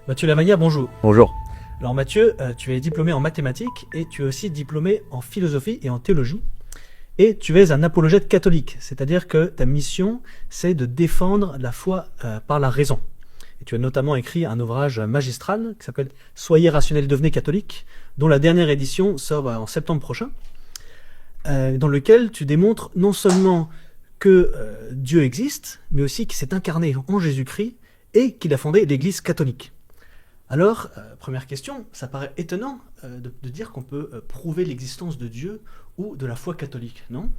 Mathieu Lavagna, bonjour. Bonjour. Alors Mathieu, tu es diplômé en mathématiques et tu es aussi diplômé en philosophie et en théologie. Et tu es un apologète catholique, c'est-à-dire que ta mission, c'est de défendre la foi par la raison. Et tu as notamment écrit un ouvrage magistral qui s'appelle « Soyez rationnels, devenez catholiques », dont la dernière édition sort en septembre prochain, dans lequel tu démontres non seulement que Dieu existe, mais aussi qu'il s'est incarné en Jésus-Christ et qu'il a fondé l'Église catholique. Alors, première question, ça paraît étonnant de dire qu'on peut prouver l'existence de Dieu ou de la foi catholique, non ?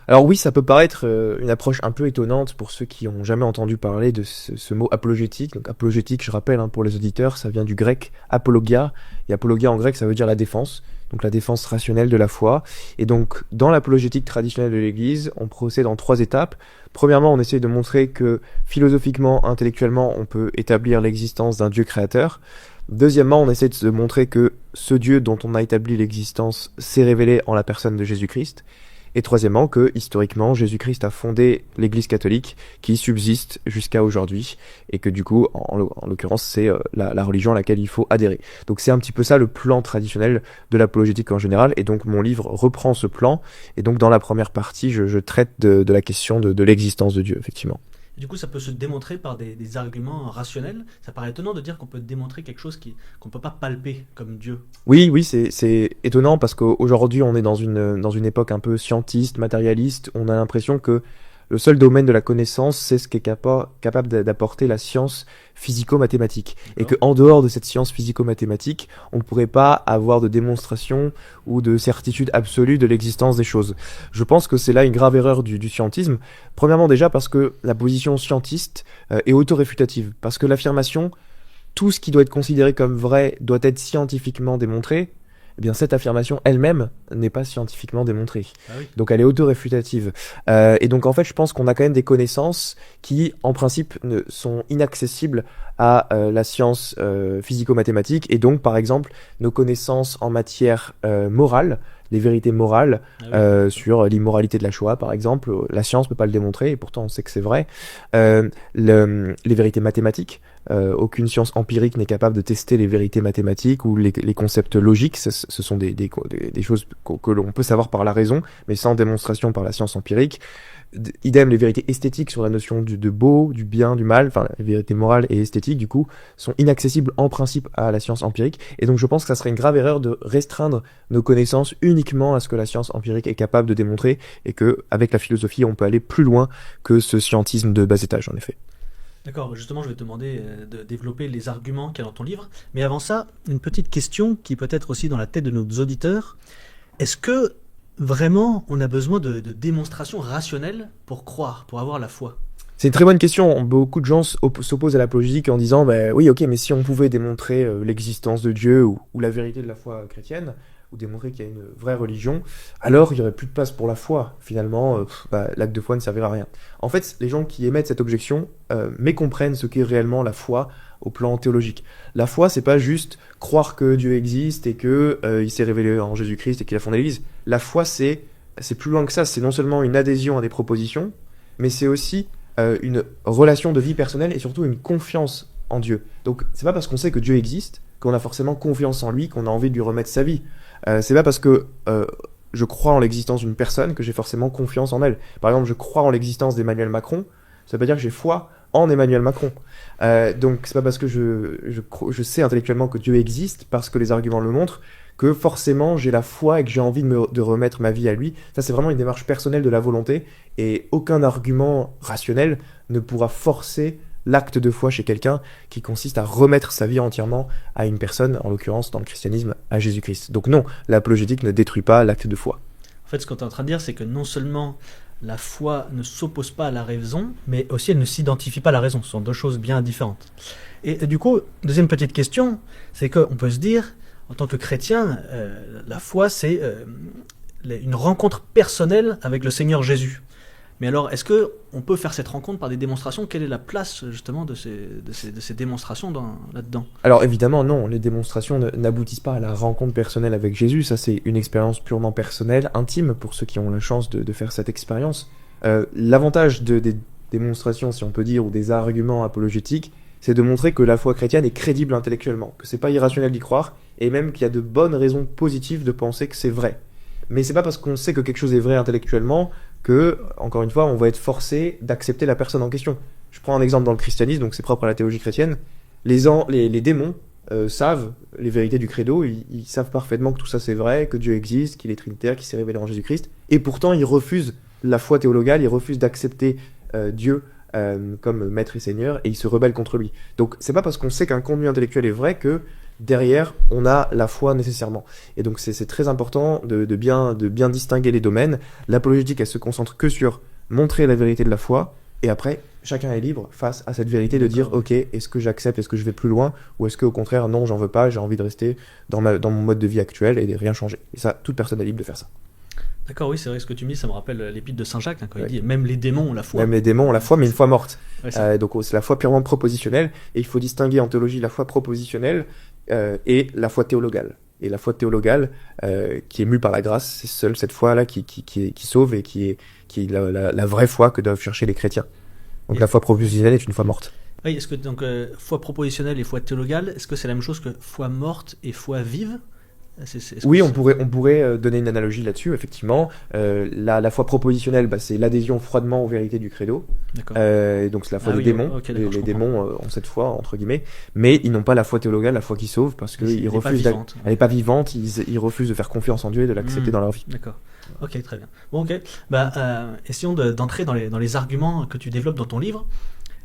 Alors oui, ça peut paraître une approche un peu étonnante pour ceux qui n'ont jamais entendu parler de ce mot apologétique. Donc apologétique, je rappelle pour les auditeurs, ça vient du grec apologia, et apologia en grec ça veut dire la défense, donc la défense rationnelle de la foi. Et donc dans l'apologétique traditionnelle de l'Église, on procède en 3 étapes. Premièrement, on essaie de montrer que philosophiquement, intellectuellement, on peut établir l'existence d'un Dieu créateur. Deuxièmement, on essaie de montrer que ce Dieu dont on a établi l'existence s'est révélé en la personne de Jésus-Christ. Et troisièmement, que historiquement, Jésus-Christ a fondé l'Église catholique qui subsiste jusqu'à aujourd'hui et que du coup, en l'occurrence, c'est la religion à laquelle il faut adhérer. Donc c'est un petit peu ça le plan traditionnel de l'apologétique en général. Et donc mon livre reprend ce plan. Et donc dans la première partie, je traite de la question de l'existence de Dieu, effectivement. Du coup, ça peut se démontrer par des arguments rationnels. Ça paraît étonnant de dire qu'on peut démontrer quelque chose qu'on ne peut pas palper comme Dieu. Oui, c'est étonnant parce qu'aujourd'hui, on est dans une époque un peu scientiste, matérialiste. On a l'impression que le seul domaine de la connaissance, c'est ce qui est capable d'apporter la science physico-mathématique. Et qu'en dehors de cette science physico-mathématique, on ne pourrait pas avoir de démonstration ou de certitude absolue de l'existence des choses. Je pense que c'est là une grave erreur du scientisme. Premièrement déjà parce que la position scientiste est autoréfutative. Parce que l'affirmation, tout ce qui doit être considéré comme vrai doit être scientifiquement démontré. Eh bien, cette affirmation elle-même n'est pas scientifiquement démontrée. Ah oui. Donc, elle est autoréfutative. Et donc, en fait, je pense qu'on a quand même des connaissances qui, en principe, sont inaccessibles à la science physico-mathématique. Et donc, par exemple, nos connaissances en matière morale, les vérités morales sur l'immoralité de la Shoah, par exemple, la science ne peut pas le démontrer, et pourtant on sait que c'est vrai. Les vérités mathématiques, aucune science empirique n'est capable de tester les vérités mathématiques ou les concepts logiques. Ce sont des choses que l'on peut savoir par la raison, mais sans démonstration par la science empirique. Idem, les vérités esthétiques sur la notion de beau, du bien, du mal, enfin les vérités morales et esthétiques du coup, sont inaccessibles en principe à la science empirique. Et donc je pense que ça serait une grave erreur de restreindre nos connaissances uniquement à ce que la science empirique est capable de démontrer, et que avec la philosophie on peut aller plus loin que ce scientisme de bas étage en effet. D'accord, justement je vais te demander de développer les arguments qu'il y a dans ton livre. Mais avant ça, une petite question qui peut être aussi dans la tête de nos auditeurs. Est-ce que vraiment, on a besoin de démonstrations rationnelles pour croire, pour avoir la foi? C'est une très bonne question. Beaucoup de gens s'opposent à l'apologétique en disant oui, ok, mais si on pouvait démontrer l'existence de Dieu ou la vérité de la foi chrétienne, ou démontrer qu'il y a une vraie religion, alors il n'y aurait plus de place pour la foi. Finalement, l'acte de foi ne servira à rien. En fait, les gens qui émettent cette objection mécomprennent ce qu'est réellement la foi au plan théologique. La foi, c'est pas juste croire que Dieu existe et que il s'est révélé en Jésus-Christ et qu'il a fondé l'Église. La foi, c'est plus loin que ça. C'est non seulement une adhésion à des propositions, mais c'est aussi une relation de vie personnelle et surtout une confiance en Dieu. Donc, c'est pas parce qu'on sait que Dieu existe qu'on a forcément confiance en lui, qu'on a envie de lui remettre sa vie. C'est pas parce que je crois en l'existence d'une personne que j'ai forcément confiance en elle. Par exemple, je crois en l'existence d'Emmanuel Macron, ça veut pas dire que j'ai foi en Emmanuel Macron. Donc c'est pas parce que je sais intellectuellement que Dieu existe, parce que les arguments le montrent, que forcément j'ai la foi et que j'ai envie de remettre ma vie à lui. Ça, c'est vraiment une démarche personnelle de la volonté, et aucun argument rationnel ne pourra forcer l'acte de foi chez quelqu'un qui consiste à remettre sa vie entièrement à une personne, en l'occurrence dans le christianisme, à Jésus-Christ. Donc non, l'apologétique ne détruit pas l'acte de foi. En fait, ce que tu es en train de dire, c'est que non seulement la foi ne s'oppose pas à la raison, mais aussi elle ne s'identifie pas à la raison. Ce sont deux choses bien différentes. Et du coup, deuxième petite question, c'est qu'on peut se dire, en tant que chrétien, la foi, c'est une rencontre personnelle avec le Seigneur Jésus. Mais alors, est-ce qu'on peut faire cette rencontre par des démonstrations? Quelle est la place, justement, de ces démonstrations là-dedans? Alors évidemment, non, les démonstrations n'aboutissent pas à la rencontre personnelle avec Jésus. Ça, c'est une expérience purement personnelle, intime, pour ceux qui ont la chance de faire cette expérience. L'avantage des démonstrations, si on peut dire, ou des arguments apologétiques, c'est de montrer que la foi chrétienne est crédible intellectuellement, que c'est pas irrationnel d'y croire, et même qu'il y a de bonnes raisons positives de penser que c'est vrai. Mais c'est pas parce qu'on sait que quelque chose est vrai intellectuellement que, encore une fois, on va être forcé d'accepter la personne en question. Je prends un exemple dans le christianisme, donc c'est propre à la théologie chrétienne. Les démons savent les vérités du credo, ils savent parfaitement que tout ça c'est vrai, que Dieu existe, qu'il est trinitaire, qu'il s'est révélé en Jésus-Christ, et pourtant ils refusent la foi théologale, ils refusent d'accepter Dieu comme maître et seigneur, et ils se rebellent contre lui. Donc c'est pas parce qu'on sait qu'un contenu intellectuel est vrai que derrière on a la foi nécessairement. Et donc c'est très important de bien distinguer les domaines. L'apologétique, elle se concentre que sur montrer la vérité de la foi, et après chacun est libre face à cette vérité de dire ok, est-ce que j'accepte, est-ce que je vais plus loin, ou est-ce qu'au contraire non, j'en veux pas, j'ai envie de rester dans mon mode de vie actuel et de rien changer. Et ça, toute personne est libre de faire ça. D'accord, oui, c'est vrai, ce que tu me dis, ça me rappelle l'épître de Saint Jacques, quand il dit même les démons ont la foi. Même les démons ont la foi, mais une foi morte. Ouais, donc c'est la foi purement propositionnelle, et il faut distinguer en théologie la foi propositionnelle et la foi théologale. Et la foi théologale, qui est mue par la grâce, c'est seule cette foi-là qui sauve et qui est la vraie foi que doivent chercher les chrétiens. Donc la foi propositionnelle est une foi morte. Oui, est-ce que donc foi propositionnelle et foi théologale, est-ce que c'est la même chose que foi morte et foi vive? Oui, on pourrait donner une analogie là-dessus, effectivement. La foi propositionnelle, c'est l'adhésion froidement aux vérités du credo. Et donc c'est la foi des démons. Okay, les démons ont cette foi, entre guillemets, mais ils n'ont pas la foi théologale, la foi qui sauve, parce qu'ils refusent. Elle n'est pas vivante, ils refusent de faire confiance en Dieu et de l'accepter dans leur vie. D'accord. Ok, très bien. Bon, ok. Essayons d'entrer dans les arguments que tu développes dans ton livre.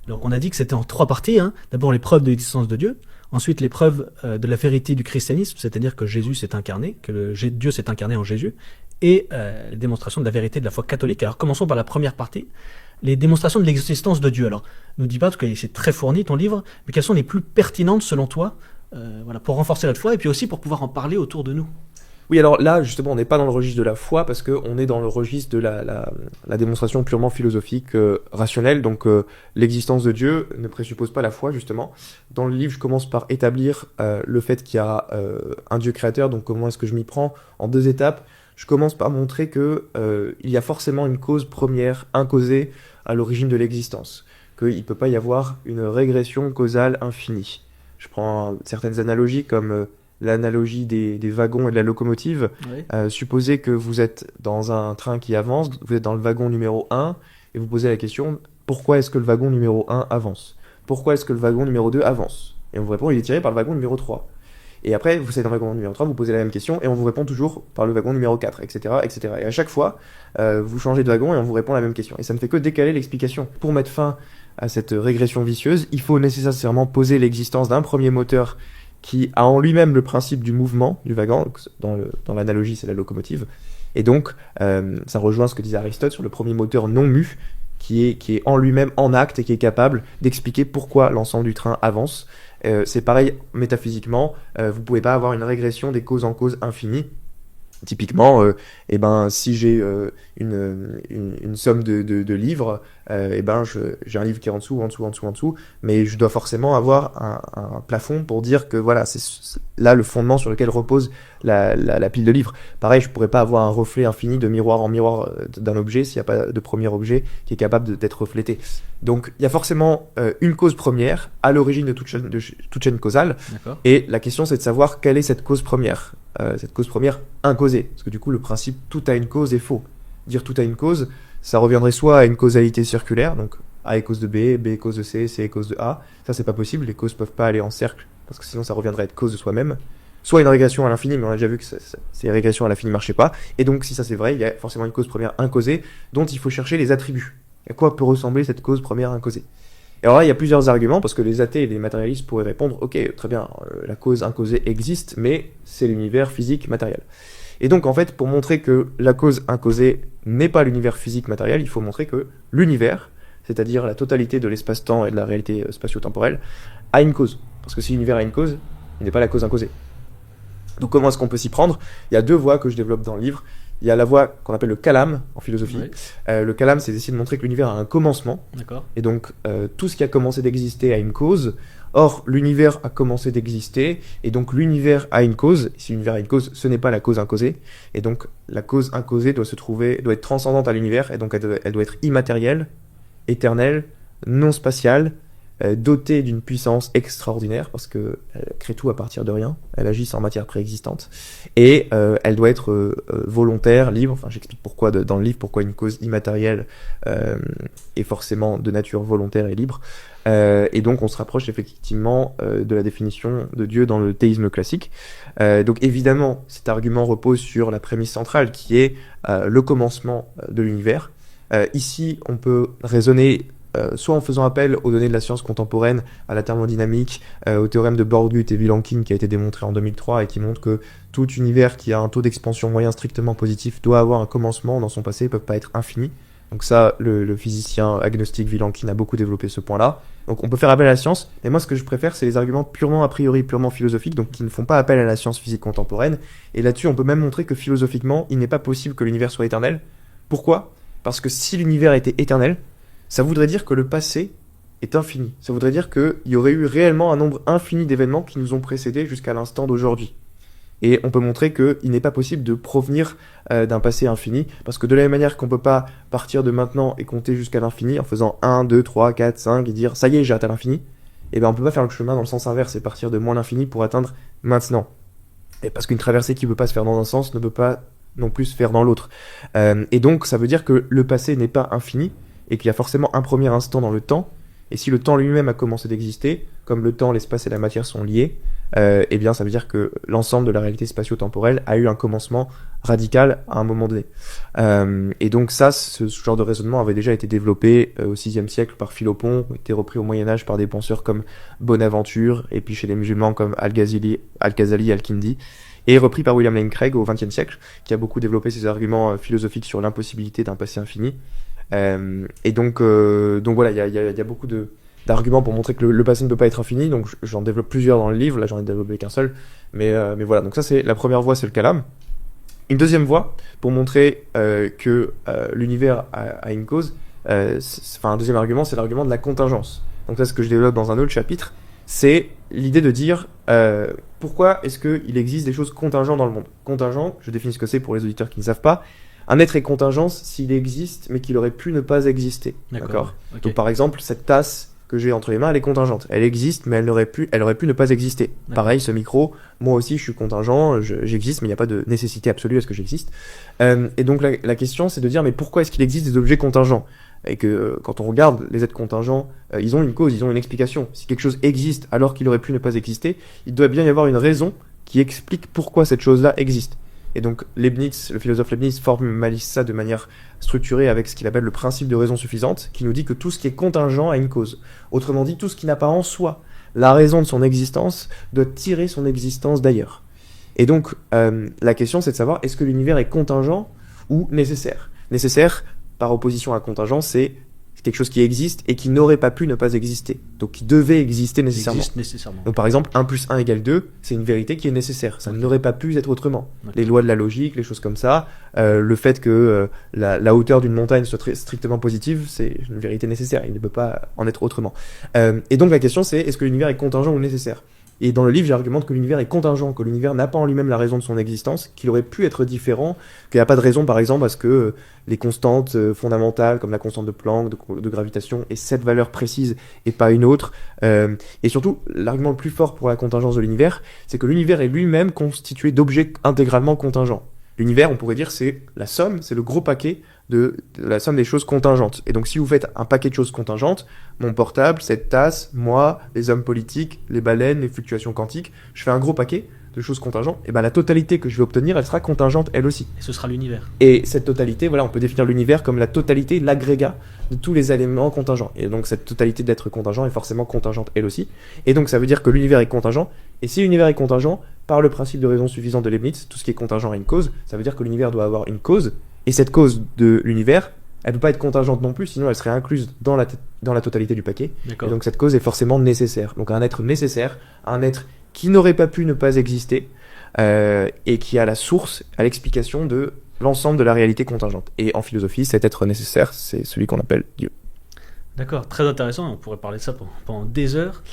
Donc on a dit que c'était en 3 parties. D'abord les preuves de l'existence de Dieu. Ensuite, les preuves de la vérité du christianisme, c'est-à-dire que Jésus s'est incarné, que Dieu s'est incarné en Jésus, et les démonstrations de la vérité de la foi catholique. Alors, commençons par la première partie, les démonstrations de l'existence de Dieu. Alors, nous dis pas, parce que c'est très fourni ton livre, mais quelles sont les plus pertinentes selon toi, pour renforcer notre foi, et puis aussi pour pouvoir en parler autour de nous? Oui, alors là, justement, on n'est pas dans le registre de la foi, parce qu'on est dans le registre de la démonstration purement philosophique, rationnelle. Donc, l'existence de Dieu ne présuppose pas la foi, justement. Dans le livre, je commence par établir le fait qu'il y a un Dieu créateur. Donc, comment est-ce que je m'y prends? En 2 étapes. Je commence par montrer que il y a forcément une cause première, incausée, à l'origine de l'existence. Qu'il ne peut pas y avoir une régression causale infinie. Je prends certaines analogies comme... l'analogie des wagons et de la locomotive. Oui. Supposez que vous êtes dans un train qui avance, vous êtes dans le wagon numéro 1, et vous posez la question, pourquoi est-ce que le wagon numéro 1 avance? Pourquoi est-ce que le wagon numéro 2 avance? Et on vous répond, il est tiré par le wagon numéro 3. Et après, vous êtes dans le wagon numéro 3, vous posez la même question, et on vous répond toujours par le wagon numéro 4, etc. etc. Et à chaque fois, vous changez de wagon et on vous répond la même question. Et ça ne fait que décaler l'explication. Pour mettre fin à cette régression vicieuse, il faut nécessairement poser l'existence d'un premier moteur qui a en lui-même le principe du mouvement du wagon, dans l'analogie c'est la locomotive, et donc ça rejoint ce que disait Aristote sur le premier moteur non mu, qui est en lui-même en acte et qui est capable d'expliquer pourquoi l'ensemble du train avance. C'est pareil métaphysiquement, vous pouvez pas avoir une régression des causes en cause infinies. Typiquement, si j'ai une somme de livres, j'ai un livre qui est en dessous, mais je dois forcément avoir un plafond pour dire que voilà, c'est là le fondement sur lequel repose la pile de livres. Pareil, je pourrais pas avoir un reflet infini de miroir en miroir d'un objet s'il n'y a pas de premier objet qui est capable d'être reflété. Donc il y a forcément une cause première à l'origine de toute chaîne causale. D'accord. Et la question c'est de savoir quelle est cette cause première. Cette cause première incausée. Parce que du coup, le principe tout a une cause est faux. Dire tout a une cause, ça reviendrait soit à une causalité circulaire, donc A est cause de B, B est cause de C, C est cause de A. Ça, c'est pas possible. Les causes peuvent pas aller en cercle, parce que sinon, ça reviendrait à être cause de soi-même. Soit une régression à l'infini, mais on a déjà vu que ces régressions à l'infini ne marchaient pas. Et donc, si ça c'est vrai, il y a forcément une cause première incausée, dont il faut chercher les attributs. À quoi peut ressembler cette cause première incausée? Et alors là, il y a plusieurs arguments, parce que les athées et les matérialistes pourraient répondre « Ok, très bien, la cause incausée existe, mais c'est l'univers physique matériel. » Et donc, en fait, pour montrer que la cause incausée n'est pas l'univers physique matériel, il faut montrer que l'univers, c'est-à-dire la totalité de l'espace-temps et de la réalité spatio-temporelle, a une cause. Parce que si l'univers a une cause, il n'est pas la cause incausée. Donc comment est-ce qu'on peut s'y prendre? Il y a 2 voies que je développe dans le livre. Il y a la voie qu'on appelle le calame en philosophie. Oui. Le calame, c'est d'essayer de montrer que l'univers a un commencement. D'accord. Et donc, tout ce qui a commencé d'exister a une cause. Or, l'univers a commencé d'exister. Et donc, l'univers a une cause. Si l'univers a une cause, ce n'est pas la cause incausée. Et donc, la cause incausée doit être transcendante à l'univers. Et donc, elle doit être immatérielle, éternelle, non spatiale, dotée d'une puissance extraordinaire, parce que elle crée tout à partir de rien, elle agit sans matière préexistante, et elle doit être volontaire, libre. Enfin, j'explique pourquoi dans le livre, pourquoi une cause immatérielle est forcément de nature volontaire et libre. Et donc on se rapproche effectivement de la définition de Dieu dans le théisme classique. Donc évidemment, cet argument repose sur la prémisse centrale qui est le commencement de l'univers. Ici, on peut raisonner soit en faisant appel aux données de la science contemporaine, à la thermodynamique, au théorème de Borgut et Vilenkin qui a été démontré en 2003 et qui montre que tout univers qui a un taux d'expansion moyen strictement positif doit avoir un commencement dans son passé, ne peut pas être infini. Donc ça, le physicien agnostique Vilenkin a beaucoup développé ce point-là. Donc on peut faire appel à la science, mais moi ce que je préfère, c'est les arguments purement a priori, purement philosophiques, donc qui ne font pas appel à la science physique contemporaine. Et là-dessus, on peut même montrer que philosophiquement, il n'est pas possible que l'univers soit éternel. Pourquoi ? Parce que si l'univers était éternel, ça voudrait dire que le passé est infini. Ça voudrait dire qu'il y aurait eu réellement un nombre infini d'événements qui nous ont précédés jusqu'à l'instant d'aujourd'hui. Et on peut montrer qu'il n'est pas possible de provenir d'un passé infini, parce que de la même manière qu'on ne peut pas partir de maintenant et compter jusqu'à l'infini en faisant 1, 2, 3, 4, 5 et dire « ça y est, j'ai atteint l'infini », et ben on ne peut pas faire le chemin dans le sens inverse et partir de moins l'infini pour atteindre maintenant. Et parce qu'une traversée qui ne peut pas se faire dans un sens ne peut pas non plus se faire dans l'autre. Et donc ça veut dire que le passé n'est pas infini, et qu'il y a forcément un premier instant dans le temps, et si le temps lui-même a commencé d'exister, comme le temps, l'espace et la matière sont liés, eh bien ça veut dire que l'ensemble de la réalité spatio-temporelle a eu un commencement radical à un moment donné. Et donc ça, ce genre de raisonnement avait déjà été développé au VIe siècle par Philopon, été repris au Moyen-Âge par des penseurs comme Bonaventure, et puis chez les musulmans comme Al-Ghazali, Al-Kindi, et repris par William Lane Craig au XXe siècle, qui a beaucoup développé ses arguments philosophiques sur l'impossibilité d'un passé infini. Et donc voilà, il y a beaucoup d'arguments pour montrer que le passé ne peut pas être infini, donc j'en développe plusieurs dans le livre, là j'en ai développé qu'un seul, mais voilà, donc ça c'est la première voie, c'est le kalam. Une deuxième voie, pour montrer que l'univers a une cause, un deuxième argument, c'est l'argument de la contingence. Donc ça, ce que je développe dans un autre chapitre, c'est l'idée de dire pourquoi est-ce qu'il existe des choses contingentes dans le monde. Contingent, je définis ce que c'est pour les auditeurs qui ne savent pas. Un être est contingent s'il existe, mais qu'il aurait pu ne pas exister. D'accord. Okay. Donc par exemple, cette tasse que j'ai entre les mains, elle est contingente. Elle existe, mais elle aurait pu ne pas exister. D'accord. Pareil, ce micro, moi aussi je suis contingent, j'existe, mais il n'y a pas de nécessité absolue à ce que j'existe. Et donc la question, c'est de dire, mais pourquoi est-ce qu'il existe des objets contingents ? Et que quand on regarde les êtres contingents, ils ont une cause, ils ont une explication. Si quelque chose existe alors qu'il aurait pu ne pas exister, il doit bien y avoir une raison qui explique pourquoi cette chose-là existe. Et donc Leibniz, le philosophe Leibniz, formalise ça de manière structurée avec ce qu'il appelle le principe de raison suffisante, qui nous dit que tout ce qui est contingent a une cause. Autrement dit, tout ce qui n'a pas en soi la raison de son existence doit tirer son existence d'ailleurs. Et donc la question, c'est de savoir, est-ce que l'univers est contingent ou nécessaire ? Nécessaire, par opposition à contingent, c'est quelque chose qui existe et qui n'aurait pas pu ne pas exister. Donc qui devait exister nécessairement. Donc par exemple, 1 plus 1 égale 2, c'est une vérité qui est nécessaire. Ça n'aurait pas pu être autrement. Okay. Les lois de la logique, les choses comme ça, le fait que la hauteur d'une montagne soit strictement positive, c'est une vérité nécessaire. Il ne peut pas en être autrement. Et donc la question c'est, est-ce que l'univers est contingent ou nécessaire ? Et dans le livre, j'argumente que l'univers est contingent, que l'univers n'a pas en lui-même la raison de son existence, qu'il aurait pu être différent, qu'il n'y a pas de raison, par exemple, à ce que les constantes fondamentales, comme la constante de Planck, de gravitation, aient cette valeur précise et pas une autre. Et surtout, l'argument le plus fort pour la contingence de l'univers, c'est que l'univers est lui-même constitué d'objets intégralement contingents. L'univers, on pourrait dire, c'est la somme, c'est le gros paquet de la somme des choses contingentes. Et donc si vous faites un paquet de choses contingentes, mon portable, cette tasse, moi, les hommes politiques, les baleines, les fluctuations quantiques, je fais un gros paquet de choses contingentes, et ben la totalité que je vais obtenir, elle sera contingente elle aussi. Et ce sera l'univers. Et cette totalité, voilà, on peut définir l'univers comme la totalité, l'agrégat de tous les éléments contingents. Et donc cette totalité d'être contingent est forcément contingente elle aussi. Et donc ça veut dire que l'univers est contingent, et si l'univers est contingent, par le principe de raison suffisante de Leibniz, tout ce qui est contingent a une cause, ça veut dire que l'univers doit avoir une cause, et cette cause de l'univers, elle peut pas être contingente non plus, sinon elle serait incluse dans la totalité du paquet. D'accord. Et donc cette cause est forcément nécessaire. Donc un être nécessaire, un être qui n'aurait pas pu ne pas exister, et qui a la source, à l'explication de l'ensemble de la réalité contingente. Et en philosophie, cet être nécessaire, c'est celui qu'on appelle Dieu. D'accord, très intéressant, on pourrait parler de ça pendant des heures.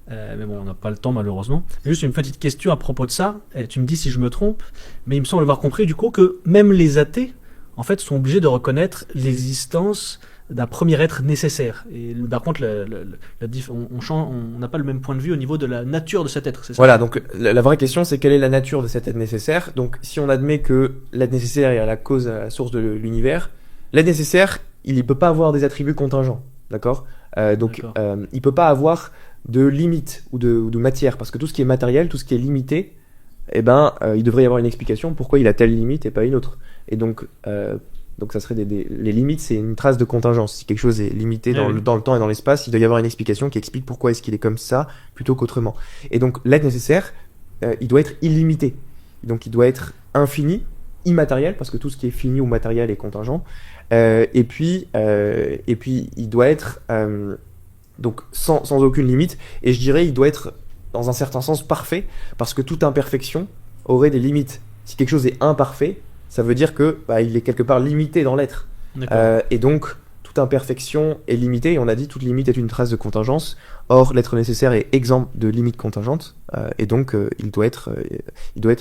Mais bon, on n'a pas le temps malheureusement. Juste une petite question à propos de ça, tu me dis si je me trompe, mais il me semble avoir compris du coup que même les athées en fait sont obligés de reconnaître l'existence d'un premier être nécessaire. Et par contre, on n'a pas le même point de vue au niveau de la nature de cet être, c'est ça? Voilà, donc la vraie question, c'est quelle est la nature de cet être nécessaire. Donc si on admet que l'être nécessaire est à la cause, à la source de l'univers, l'être nécessaire, il ne peut pas avoir des attributs contingents, d'accord? Donc il ne peut pas avoir de limite ou de matière, parce que tout ce qui est matériel, tout ce qui est limité, il devrait y avoir une explication pourquoi il a telle limite et pas une autre. Et donc ça serait les limites, c'est une trace de contingence. Si quelque chose est limité dans le temps et dans l'espace, il doit y avoir une explication qui explique pourquoi est-ce qu'il est comme ça plutôt qu'autrement. Et donc l'être nécessaire, il doit être illimité. Donc il doit être infini, immatériel, parce que tout ce qui est fini ou matériel est contingent. Et puis il doit être donc sans aucune limite. Et je dirais, il doit être dans un certain sens parfait, parce que toute imperfection aurait des limites. Si quelque chose est imparfait, ça veut dire que il est quelque part limité dans l'être. Et donc, toute imperfection est limitée, et on a dit toute limite est une trace de contingence. Or, l'être nécessaire est exempt de limite contingente, et donc il doit être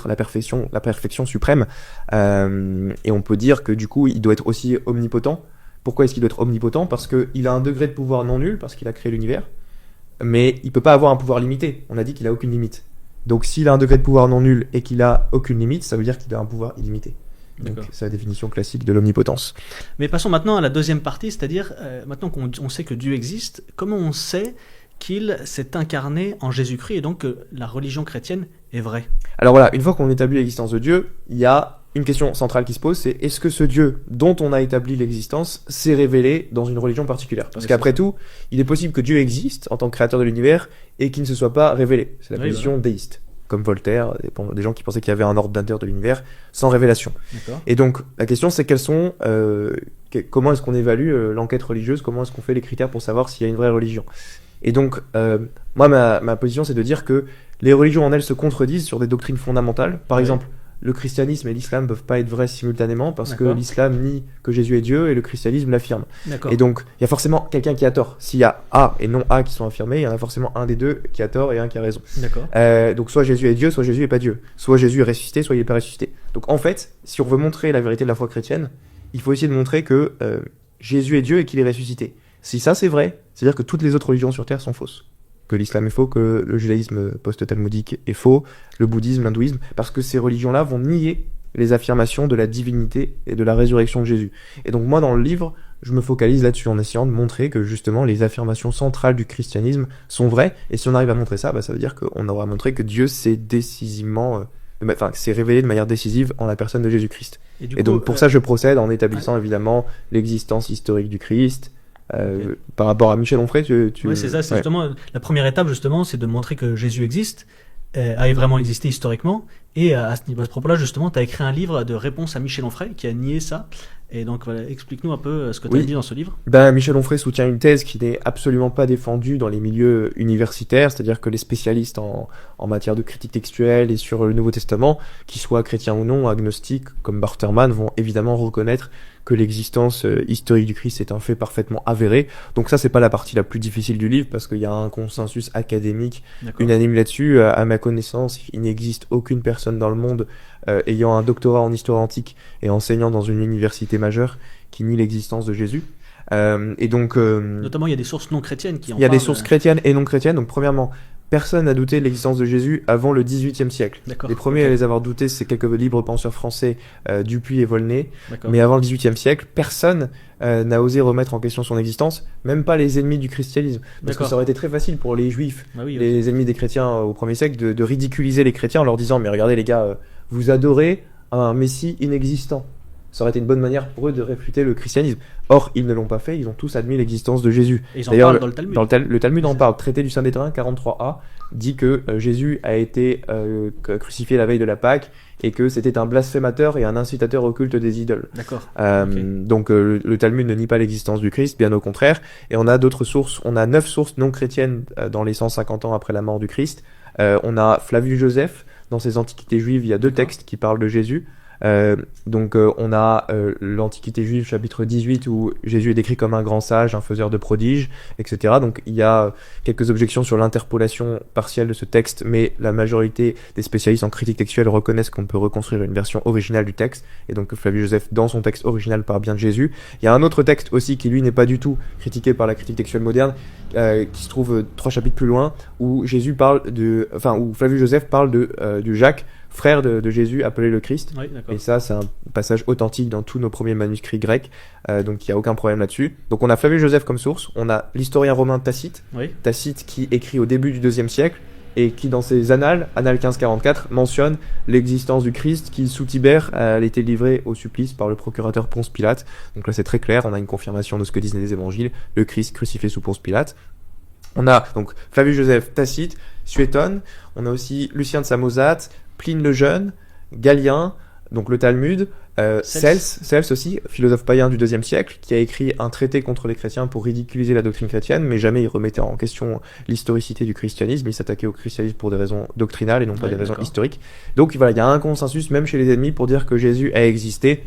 la perfection suprême. Et on peut dire que du coup, il doit être aussi omnipotent. Pourquoi est-ce qu'il doit être omnipotent? Parce qu'il a un degré de pouvoir non nul, parce qu'il a créé l'univers, mais il peut pas avoir un pouvoir limité. On a dit qu'il a aucune limite. Donc s'il a un degré de pouvoir non nul et qu'il a aucune limite, ça veut dire qu'il a un pouvoir illimité. Donc c'est la définition classique de l'omnipotence. Mais passons maintenant à la deuxième partie, c'est-à-dire maintenant qu'on sait que Dieu existe, comment on sait qu'il s'est incarné en Jésus-Christ et donc que la religion chrétienne est vraie? Alors voilà, une fois qu'on établit l'existence de Dieu, il y a une question centrale qui se pose, c'est est-ce que ce Dieu dont on a établi l'existence s'est révélé dans une religion particulière? Parce qu'après tout, il est possible que Dieu existe en tant que créateur de l'univers et qu'il ne se soit pas révélé. C'est la position déiste. Comme Voltaire, des gens qui pensaient qu'il y avait un ordre d'intérieur de l'univers sans révélation. Et donc, la question c'est comment est-ce qu'on évalue l'enquête religieuse, comment est-ce qu'on fait les critères pour savoir s'il y a une vraie religion? Et donc, moi, ma position c'est de dire que les religions en elles se contredisent sur des doctrines fondamentales. Par exemple, le christianisme et l'islam ne peuvent pas être vrais simultanément parce que l'islam nie que Jésus est Dieu et le christianisme l'affirme. Et donc, il y a forcément quelqu'un qui a tort. S'il y a A et non A qui sont affirmés, il y en a forcément un des deux qui a tort et un qui a raison. Donc, soit Jésus est Dieu, soit Jésus n'est pas Dieu. Soit Jésus est ressuscité, soit il n'est pas ressuscité. Donc, en fait, si on veut montrer la vérité de la foi chrétienne, il faut essayer de montrer que Jésus est Dieu et qu'il est ressuscité. Si ça c'est vrai, c'est-à-dire que toutes les autres religions sur Terre sont fausses. Que l'islam est faux, que le judaïsme post-talmudique est faux, le bouddhisme, l'hindouisme, parce que ces religions-là vont nier les affirmations de la divinité et de la résurrection de Jésus. Et donc moi, dans le livre, je me focalise là-dessus en essayant de montrer que justement les affirmations centrales du christianisme sont vraies, et si on arrive à montrer ça, ça veut dire qu'on aura montré que Dieu s'est s'est révélé de manière décisive en la personne de Jésus-Christ. Et donc pour ça, je procède en établissant évidemment l'existence historique du Christ. Par rapport à Michel Onfray, Oui, c'est ça, c'est justement la première étape, justement, c'est de montrer que Jésus existe, a vraiment existé historiquement, et à ce propos-là, justement, tu as écrit un livre de réponse à Michel Onfray qui a nié ça. Et donc, voilà, explique-nous un peu ce que tu as dit dans ce livre. Michel Onfray soutient une thèse qui n'est absolument pas défendue dans les milieux universitaires, c'est-à-dire que les spécialistes en matière de critique textuelle et sur le Nouveau Testament, qu'ils soient chrétiens ou non, agnostiques, comme Barterman, vont évidemment reconnaître que l'existence historique du Christ est un fait parfaitement avéré. Donc ça, c'est pas la partie la plus difficile du livre, parce qu'il y a un consensus académique unanime là-dessus. À ma connaissance, il n'existe aucune personne dans le monde ayant un doctorat en histoire antique et enseignant dans une université majeure qui nie l'existence de Jésus. Et donc, notamment, il y a des sources non chrétiennes qui en parlent. Il y a des sources chrétiennes et non chrétiennes. Donc, premièrement, personne n'a douté de l'existence de Jésus avant le XVIIIe siècle. Les premiers à les avoir doutés, c'est quelques libres penseurs français, Dupuy et Volney. Mais avant le XVIIIe siècle, personne n'a osé remettre en question son existence, même pas les ennemis du christianisme. Parce que ça aurait été très facile pour les juifs, les ennemis des chrétiens au 1er siècle, de ridiculiser les chrétiens en leur disant « Mais regardez les gars, vous adorez un messie inexistant ». Ça aurait été une bonne manière pour eux de réfuter le christianisme. Or, ils ne l'ont pas fait, ils ont tous admis l'existence de Jésus. Et ils en parlent dans le Talmud. Le Talmud en parle. Traité du Saint-Nédrin 43a dit que Jésus a été crucifié la veille de la Pâque et que c'était un blasphémateur et un incitateur au culte des idoles. Donc le Talmud ne nie pas l'existence du Christ, bien au contraire. Et on a d'autres sources. On a 9 sources non chrétiennes dans les 150 ans après la mort du Christ. On a Flavius Joseph. Dans ses Antiquités juives, il y a 2 textes qui parlent de Jésus. On a l'Antiquité juive, chapitre 18, où Jésus est décrit comme un grand sage, un faiseur de prodiges, etc. Donc il y a quelques objections sur l'interpolation partielle de ce texte, mais la majorité des spécialistes en critique textuelle reconnaissent qu'on peut reconstruire une version originale du texte, et donc Flavius Joseph, dans son texte original, parle bien de Jésus. Il y a un autre texte aussi qui, lui, n'est pas du tout critiqué par la critique textuelle moderne, qui se trouve 3 chapitres plus loin, où où Flavius Joseph parle de Jacques, frère de Jésus, appelé le Christ. Oui, et ça, c'est un passage authentique dans tous nos premiers manuscrits grecs, donc il n'y a aucun problème là-dessus. Donc on a Flavius Joseph comme source, on a l'historien romain Tacite, oui. Tacite qui écrit au début du IIe siècle, et qui dans ses annales 1544, mentionne l'existence du Christ, qui sous Tibère a été livré au supplice par le procurateur Ponce Pilate. Donc là c'est très clair, on a une confirmation de ce que disent les évangiles, le Christ crucifié sous Ponce Pilate. On a donc Flavius Joseph, Tacite, Suétone, on a aussi Lucien de Samosate, Pline le Jeune, Galien, donc le Talmud, Cels aussi, philosophe païen du IIe siècle, qui a écrit un traité contre les chrétiens pour ridiculiser la doctrine chrétienne, mais jamais il remettait en question l'historicité du christianisme, il s'attaquait au christianisme pour des raisons doctrinales et non pas des raisons historiques. Donc voilà, il y a un consensus même chez les ennemis pour dire que Jésus a existé,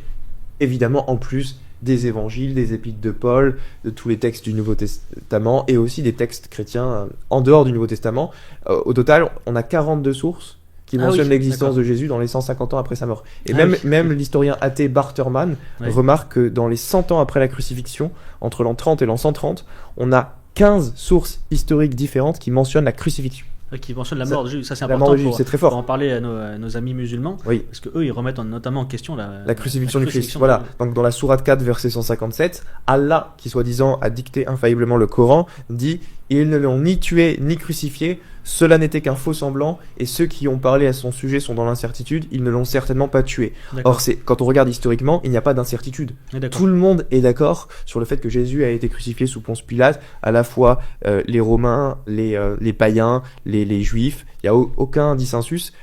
évidemment en plus des évangiles, des épîtres de Paul, de tous les textes du Nouveau Testament, et aussi des textes chrétiens en dehors du Nouveau Testament. Au total, on a 42 sources qui mentionne l'existence de Jésus dans les 150 ans après sa mort. Et même l'historien athée Barterman remarque que dans les 100 ans après la crucifixion, entre l'an 30 et l'an 130, on a 15 sources historiques différentes qui mentionnent la crucifixion. Qui mentionne la mort de Jésus. Ça, c'est la important mort de Jésus, c'est très fort. Pour en parler à nos amis musulmans. Oui. Parce qu'eux, ils remettent notamment en question la crucifixion du Christ. Voilà. Donc, dans la sourate 4, verset 157, Allah, qui soi-disant a dicté infailliblement le Coran, dit « Ils ne l'ont ni tué ni crucifié, cela n'était qu'un faux semblant, et ceux qui ont parlé à son sujet sont dans l'incertitude, ils ne l'ont certainement pas tué. » Or, quand on regarde historiquement, il n'y a pas d'incertitude. Tout le monde est d'accord sur le fait que Jésus a été crucifié sous Ponce Pilate, à la fois les Romains, les païens, les Juifs. Il n'y a aucun dissensus.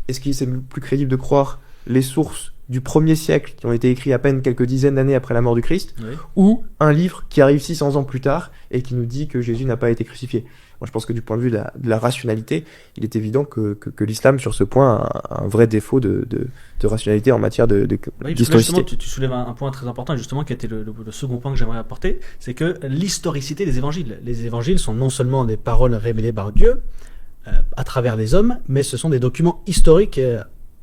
Est-ce qu'il est plus crédible de croire les sources du 1er siècle qui ont été écrites à peine quelques dizaines d'années après la mort du Christ, ou un livre qui arrive 600 ans plus tard et qui nous dit que Jésus n'a pas été crucifié? Moi, je pense que du point de vue de la rationalité, il est évident que l'islam, sur ce point, a un vrai défaut de rationalité en matière d'historicité. Tu soulèves un point très important, justement, qui était le second point que j'aimerais apporter, c'est que l'historicité des évangiles. Les évangiles sont non seulement des paroles révélées par Dieu, à travers les hommes, mais ce sont des documents historiques.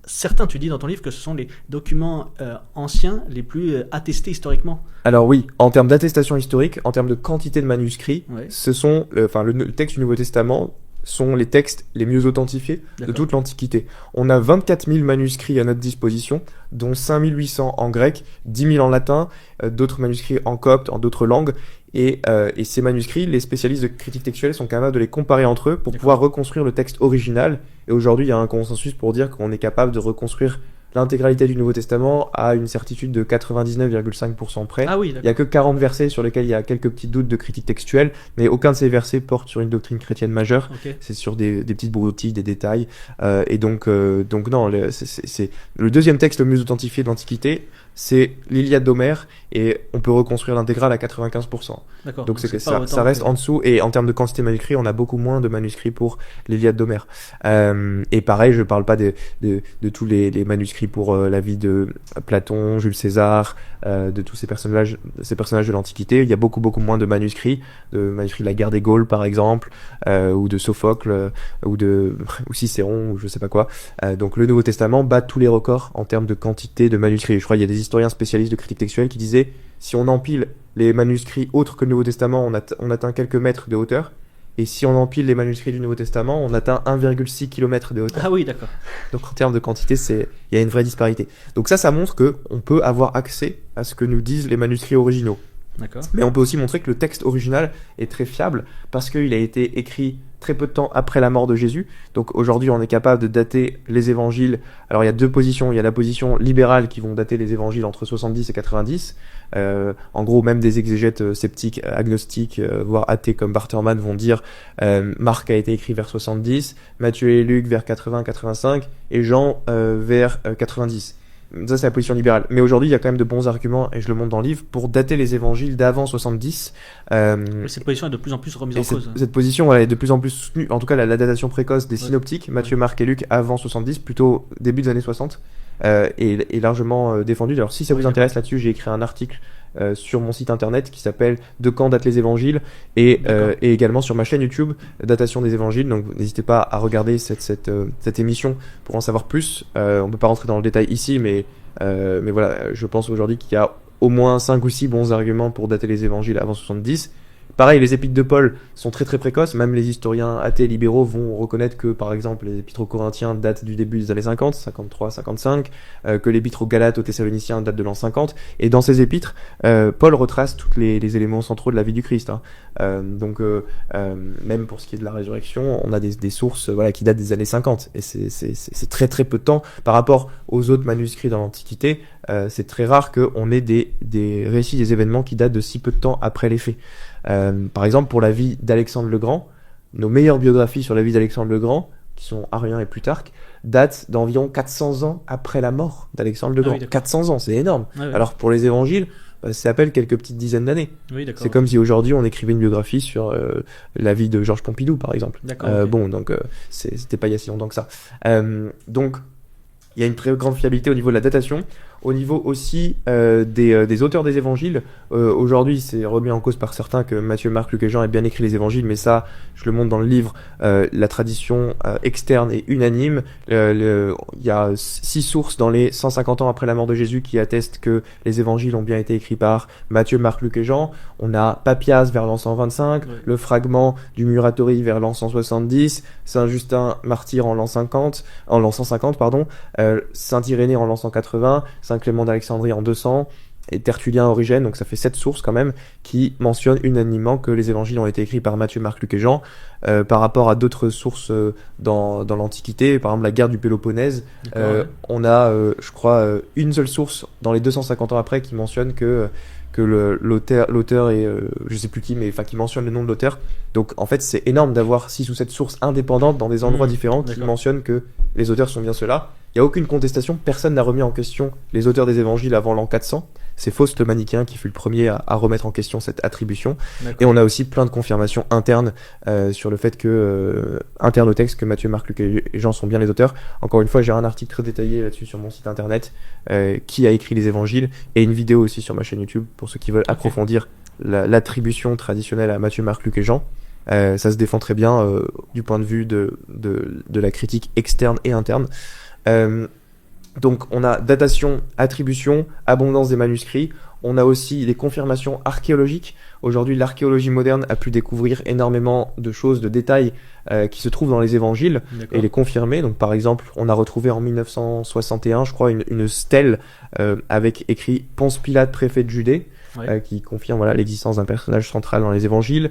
Certains, tu dis dans ton livre que ce sont les documents anciens les plus attestés historiquement. Alors oui, en termes d'attestation historique, en termes de quantité de manuscrits, ce sont, le texte du Nouveau Testament sont les textes les mieux authentifiés de toute l'Antiquité. On a 24 000 manuscrits à notre disposition, dont 5 800 en grec, 10 000 en latin, d'autres manuscrits en copte, en d'autres langues. Et ces manuscrits, les spécialistes de critique textuelle sont capables de les comparer entre eux pour pouvoir reconstruire le texte original. Et aujourd'hui, il y a un consensus pour dire qu'on est capable de reconstruire l'intégralité du Nouveau Testament à une certitude de 99,5% près. Ah oui, il n'y a que 40 versets sur lesquels il y a quelques petits doutes de critique textuelle, mais aucun de ces versets porte sur une doctrine chrétienne majeure. C'est sur des petites broutilles, des détails. Donc non, c'est le deuxième texte le mieux authentifié de l'Antiquité, c'est l'Iliade d'Homère, et on peut reconstruire l'intégrale à 95%. Donc ça reste en dessous, et en termes de quantité de manuscrits, on a beaucoup moins de manuscrits pour l'Iliade d'Homère. Et pareil, je parle pas de tous les manuscrits pour la vie de Platon, Jules César, de tous ces personnages de l'Antiquité. Il y a beaucoup moins de manuscrits de la guerre des Gaules par exemple, ou de Sophocle, ou Cicéron, ou je sais pas quoi. Donc le Nouveau Testament bat tous les records en termes de quantité de manuscrits. Je crois qu'il y a des historiens spécialistes de critique textuelle qui disaient si on empile les manuscrits autres que le Nouveau Testament, on atteint quelques mètres de hauteur. Et si on empile les manuscrits du Nouveau Testament, on atteint 1,6 km de hauteur. Ah oui, d'accord. Donc en termes de quantité, il y a une vraie disparité. Donc ça montre qu'on peut avoir accès à ce que nous disent les manuscrits originaux. D'accord. Mais on peut aussi montrer que le texte original est très fiable parce qu'il a été écrit très peu de temps après la mort de Jésus. Donc aujourd'hui, on est capable de dater les évangiles. Alors il y a deux positions. Il y a la position libérale qui vont dater les évangiles entre 70 et 90. En gros, même des exégètes sceptiques, agnostiques, voire athées comme Barterman vont dire Marc a été écrit vers 70, Matthieu et Luc vers 80-85 et Jean vers 90. Ça, c'est la position libérale. Mais aujourd'hui, il y a quand même de bons arguments, et je le montre dans le livre, pour dater les évangiles d'avant 70. Cette position est de plus en plus remise Et en cause. cette position est de plus en plus soutenue, en tout cas la datation précoce des synoptiques, Matthieu, Marc et Luc, avant 70, plutôt début des années 60, est largement défendue. Alors si ça vous intéresse là-dessus, j'ai écrit un article sur mon site internet qui s'appelle De quand datent les évangiles, et également sur ma chaîne YouTube Datation des évangiles. Donc n'hésitez pas à regarder cette émission pour en savoir plus. On peut pas rentrer dans le détail ici, mais voilà, je pense aujourd'hui qu'il y a au moins 5 ou 6 bons arguments pour dater les évangiles avant 70. Pareil, les épîtres de Paul sont très très précoces. Même les historiens athées libéraux vont reconnaître que, par exemple, les épîtres aux Corinthiens datent du début des années 50, 53, 55, que l'épître aux Galates, aux Thessaloniciens datent de l'an 50. Et dans ces épîtres, Paul retrace tous les éléments centraux de la vie du Christ. Donc, même pour ce qui est de la résurrection, on a des sources qui datent des années 50. Et c'est très très peu de temps par rapport aux autres manuscrits dans l'Antiquité. C'est très rare qu'on ait des récits des événements qui datent de si peu de temps après les faits. Par exemple, pour la vie d'Alexandre le Grand, nos meilleures biographies sur la vie d'Alexandre le Grand, qui sont Arrien et Plutarque, datent d'environ 400 ans après la mort d'Alexandre le Grand. 400 ans, c'est énorme. Alors pour les évangiles, ça s'appelle quelques petites dizaines d'années. C'est comme si aujourd'hui on écrivait une biographie sur la vie de Georges Pompidou, par exemple. Bon, donc c'était pas il y a si longtemps que ça. Donc il y a une très grande fiabilité au niveau de la datation. Au niveau aussi des auteurs des évangiles, aujourd'hui c'est remis en cause par certains que Matthieu, Marc, Luc et Jean aient bien écrit les évangiles, mais ça, je le montre dans le livre, la tradition externe est unanime. Il y a 6 sources dans les 150 ans après la mort de Jésus qui attestent que les évangiles ont bien été écrits par Matthieu, Marc, Luc et Jean. On a Papias vers l'an 125, le fragment du Muratori vers l'an 170, Saint Justin martyr en l'an 150, Saint Irénée en l'an 180, Saint Clément d'Alexandrie en 200, et Tertullien, Origène, donc ça fait 7 sources quand même, qui mentionnent unanimement que les évangiles ont été écrits par Matthieu, Marc, Luc et Jean, par rapport à d'autres sources dans l'Antiquité, par exemple la guerre du Péloponnèse. On a, je crois, une seule source dans les 250 ans après qui mentionne que l'auteur est, je sais plus qui, mais enfin qui mentionne le nom de l'auteur. Donc en fait c'est énorme d'avoir 6 ou 7 sources indépendantes dans des endroits différents qui mentionnent que les auteurs sont bien ceux-là. Il n'y a aucune contestation, personne n'a remis en question les auteurs des évangiles avant l'an 400. C'est Faust le Manichéen qui fut le premier à remettre en question cette attribution. Et on a aussi plein de confirmations internes sur le fait que, interne au texte, que Matthieu, Marc, Luc et Jean sont bien les auteurs. Encore une fois, j'ai un article très détaillé là-dessus sur mon site internet, qui a écrit les évangiles, et une vidéo aussi sur ma chaîne YouTube pour ceux qui veulent approfondir l'attribution traditionnelle à Matthieu, Marc, Luc et Jean. Ça se défend très bien du point de vue de la critique externe et interne. Donc on a datation, attribution, abondance des manuscrits. On a aussi des confirmations archéologiques. Aujourd'hui, l'archéologie moderne a pu découvrir énormément de choses, de détails qui se trouvent dans les évangiles et les confirmer. Donc par exemple, on a retrouvé en 1961, je crois, une stèle avec écrit Ponce Pilate, préfet de Judée. Qui confirme l'existence d'un personnage central dans les évangiles.